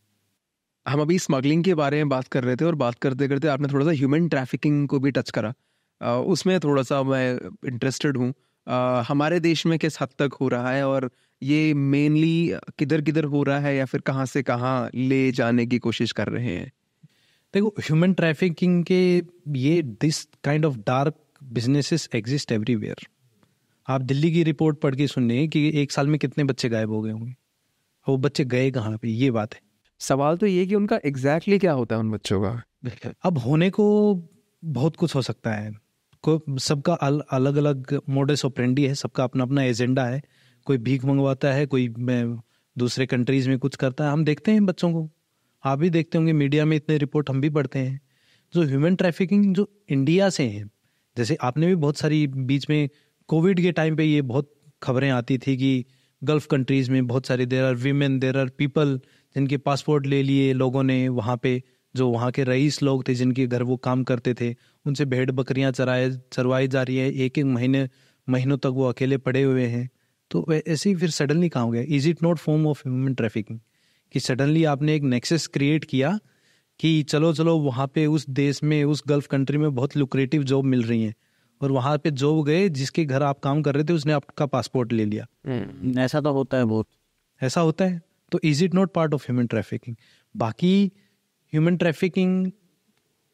हम अभी स्मगलिंग के बारे में बात कर रहे थे और बात करते करते आपने थोड़ा सा ह्यूमन ट्रैफिकिंग को भी टच करा। उसमें थोड़ा सा मैं इंटरेस्टेड हूँ। हमारे देश में किस हद तक हो रहा है और ये मेनली किधर किधर हो रहा है या फिर कहाँ से कहाँ ले जाने की कोशिश कर रहे हैं? देखो, ह्यूमन ट्रैफिकिंग के ये this kind of dark businesses exist everywhere. आप दिल्ली की रिपोर्ट पढ़ के सुनिए कि एक साल में कितने बच्चे गायब हो गए होंगे, वो बच्चे गए कहाँ पे, ये बात है। सवाल तो ये कि उनका एग्जैक्टली क्या होता है उन बच्चों का। अब होने को बहुत कुछ हो सकता है, सबका अलग अलग मोडस ऑपरेंडी है, सबका अपना अपना एजेंडा है। कोई भीख मंगवाता है, कोई दूसरे कंट्रीज में कुछ करता है। हम देखते हैं बच्चों को, आप भी देखते होंगे, मीडिया में इतने रिपोर्ट हम भी पढ़ते हैं। जो ह्यूमन ट्रैफिकिंग जो इंडिया से है, जैसे आपने भी बहुत सारी बीच में कोविड के टाइम पे ये बहुत खबरें आती थी कि गल्फ कंट्रीज में बहुत सारे there are women, there are people जिनके पासपोर्ट ले लिए लोगों ने, वहाँ पे जो वहाँ के रईस लोग थे जिनके घर वो काम करते थे, उनसे भेड़ बकरियां चरवाई जा रही है। एक महीनों तक वो अकेले पड़े हुए हैं। तो ऐसे ही फिर सडनली कहाँ हो गया? Is it not form of human trafficking कि सडनली आपने एक नेक्सस क्रिएट किया कि चलो वहाँ पे उस देश में, उस गल्फ कंट्री में बहुत लुक्रेटिव जॉब मिल रही है और वहाँ पे जॉब गए, जिसके घर आप काम कर रहे थे उसने आपका पासपोर्ट ले लिया। ऐसा तो होता है, बहुत ऐसा होता है। तो is it not part of human trafficking? बाकी ह्यूमन ट्रैफिकिंग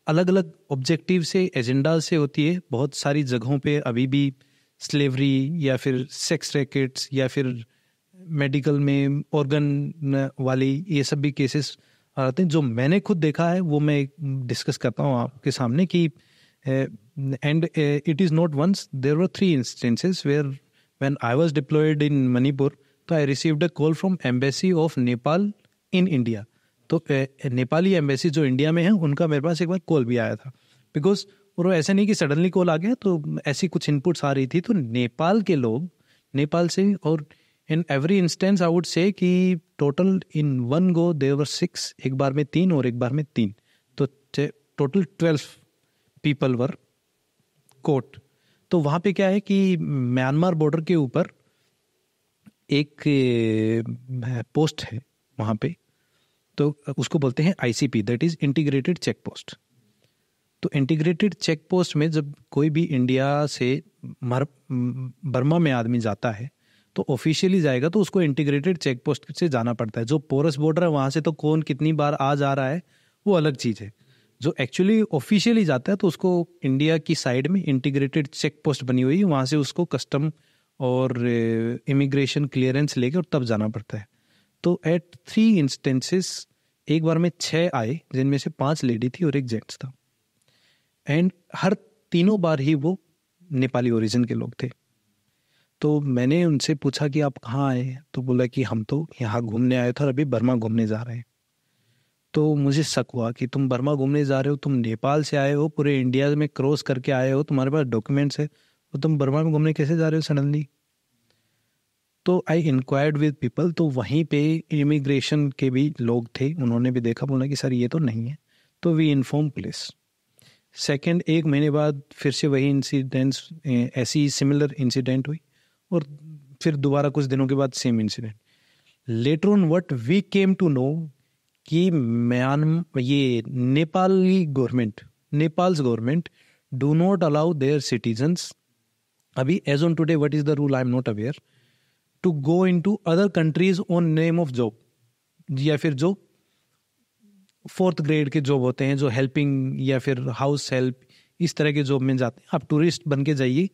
अलग अलग ऑब्जेक्टिव से, एजेंडा से होती है। बहुत सारी जगहों पे अभी भी स्लेवरी या फिर सेक्स रैकेट्स या फिर मेडिकल में ऑर्गन वाली ये सब भी केसेस आते हैं। जो मैंने खुद देखा है वो मैं डिस्कस करता हूँ आपके सामने कि and it is not once, there were 3 instances where when I was deployed in Manipur, तो I received a call from embassy of Nepal in India. तो नेपाली एम्बेसी जो इंडिया में है उनका मेरे पास एक बार कॉल भी आया था, बिकॉज और ऐसा नहीं कि सडनली कॉल आ गया, तो ऐसी कुछ इनपुट्स आ रही थी। तो नेपाल के लोग, नेपाल से, और in every instance I would say कि total in one go there were 6, एक बार में 3 और एक बार में 3, तो टोटल 12 पीपल वर कोट। तो वहाँ पे क्या है कि म्यांमार बॉर्डर के ऊपर एक पोस्ट है वहाँ पे, तो उसको बोलते हैं ICP, that is integrated check post. तो इंटीग्रेटेड चेक पोस्ट में जब कोई भी इंडिया से बर्मा में आदमी जाता है तो ऑफिशियली जाएगा तो उसको इंटीग्रेटेड चेक पोस्ट से जाना पड़ता है। जो पोरस बॉर्डर है वहाँ से तो कौन कितनी बार आ जा रहा है वो अलग चीज़ है। जो एक्चुअली ऑफिशियली जाता है तो उसको इंडिया की साइड में इंटीग्रेटेड चेक पोस्ट बनी हुई है, वहाँ से उसको कस्टम और इमिग्रेशन क्लियरेंस लेके और तब जाना पड़ता है। तो एट 3 इंस्टेंसेस एक बार में 6 आए, जिनमें से 5 लेडी थी और एक जेंट्स था, एंड हर तीनों बार ही वो नेपाली ओरिजिन के लोग थे। तो मैंने उनसे पूछा कि आप कहाँ आए, तो बोला कि हम तो यहाँ घूमने आए थे और अभी बर्मा घूमने जा रहे हैं। तो मुझे शक हुआ कि तुम बर्मा घूमने जा रहे हो, तुम नेपाल से आए हो, पूरे इंडिया में क्रॉस करके आए हो, तुम्हारे पास डॉक्यूमेंट्स है, तो तुम बर्मा में घूमने कैसे जा रहे हो सडनली। तो आई इंक्वायर्ड विद पीपल, तो वहीं पे इमिग्रेशन के भी लोग थे, उन्होंने भी देखा, बोला कि सर ये तो नहीं है। तो वी इन्फॉर्म पुलिस। सेकेंड, 1 महीने बाद फिर से वही इंसिडेंट्स, ऐसी सिमिलर इंसिडेंट हुई, और फिर दोबारा कुछ दिनों के बाद same incident. Later on what we came to know कि ये Nepali government, Nepal's government do not allow their citizens, अभी as on today what is the rule I am not aware, to go into other countries on name of job, या फिर जो 4th grade के job होते हैं, जो हेल्पिंग या फिर हाउस हेल्प, इस तरह के जॉब में जाते हैं। आप टूरिस्ट बन के जाइए,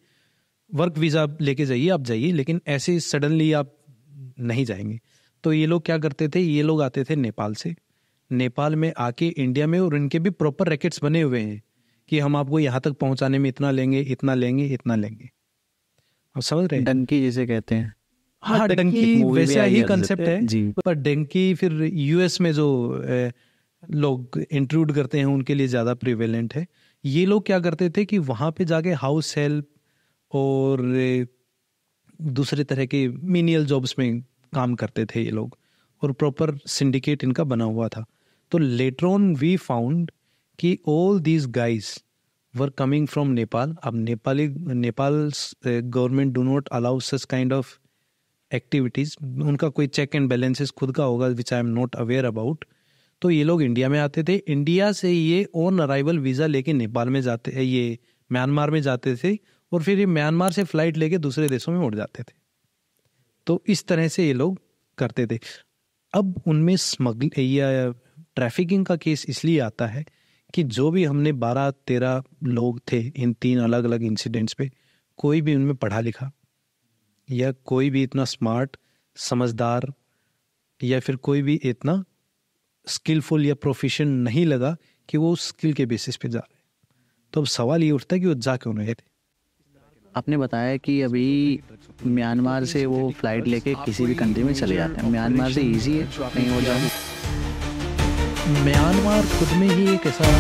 वर्क वीज़ा लेके जाइए, आप जाइए, लेकिन ऐसे सडनली आप नहीं जाएंगे। तो ये लोग क्या करते थे, ये लोग आते थे नेपाल से, नेपाल में आके इंडिया में, और इनके भी प्रॉपर रैकेट्स बने हुए हैं कि हम आपको यहाँ तक पहुँचाने में इतना लेंगे, इतना लेंगे, इतना लेंगे। आप समझ रहे हैं, डंकी जिसे कहते हैं। हाँ, डंकी वैसा ही कंसेप्ट है जी। पर डंकी फिर US में जो लोग इंट्रूड करते हैं उनके लिए ज़्यादा प्रिवेलेंट है। ये लोग क्या करते थे कि वहाँ पे जाके हाउस हेल्प और दूसरे तरह के मीनियल जॉब्स में काम करते थे ये लोग, और प्रॉपर सिंडिकेट इनका बना हुआ था। तो लेटर ऑन वी फाउंड कि all these guys were coming from Nepal. अब Nepal government do not allow such kind of activities, उनका कोई चेक एंड बैलेंसेस खुद का होगा which I am not aware about. तो ये लोग इंडिया में आते थे, इंडिया से ये ऑन अराइवल वीज़ा लेके नेपाल में जाते, ये म्यांमार में जाते थे, और फिर ये म्यांमार से फ्लाइट लेके दूसरे देशों में उड़ जाते थे। तो इस तरह से ये लोग करते थे। अब उनमें स्मगल या ट्रैफिकिंग का केस इसलिए आता है कि जो भी हमने 12-13 लोग थे इन 3 अलग अलग इंसिडेंट्स पे, कोई भी उनमें पढ़ा लिखा या कोई भी इतना स्मार्ट, समझदार, या फिर कोई भी इतना स्किलफुल या प्रोफिशिएंट नहीं लगा कि वो स्किल के बेसिस पे जा रहे हैं। तो अब सवाल ये उठता है कि वो जा क्यों नहीं थे। आपने बताया कि अभी म्यांमार से वो फ्लाइट लेके किसी भी कंट्री में चले जाते हैं, म्यांमार से इजी है कहीं हो जाए? म्यांमार खुद में ही एक ऐसा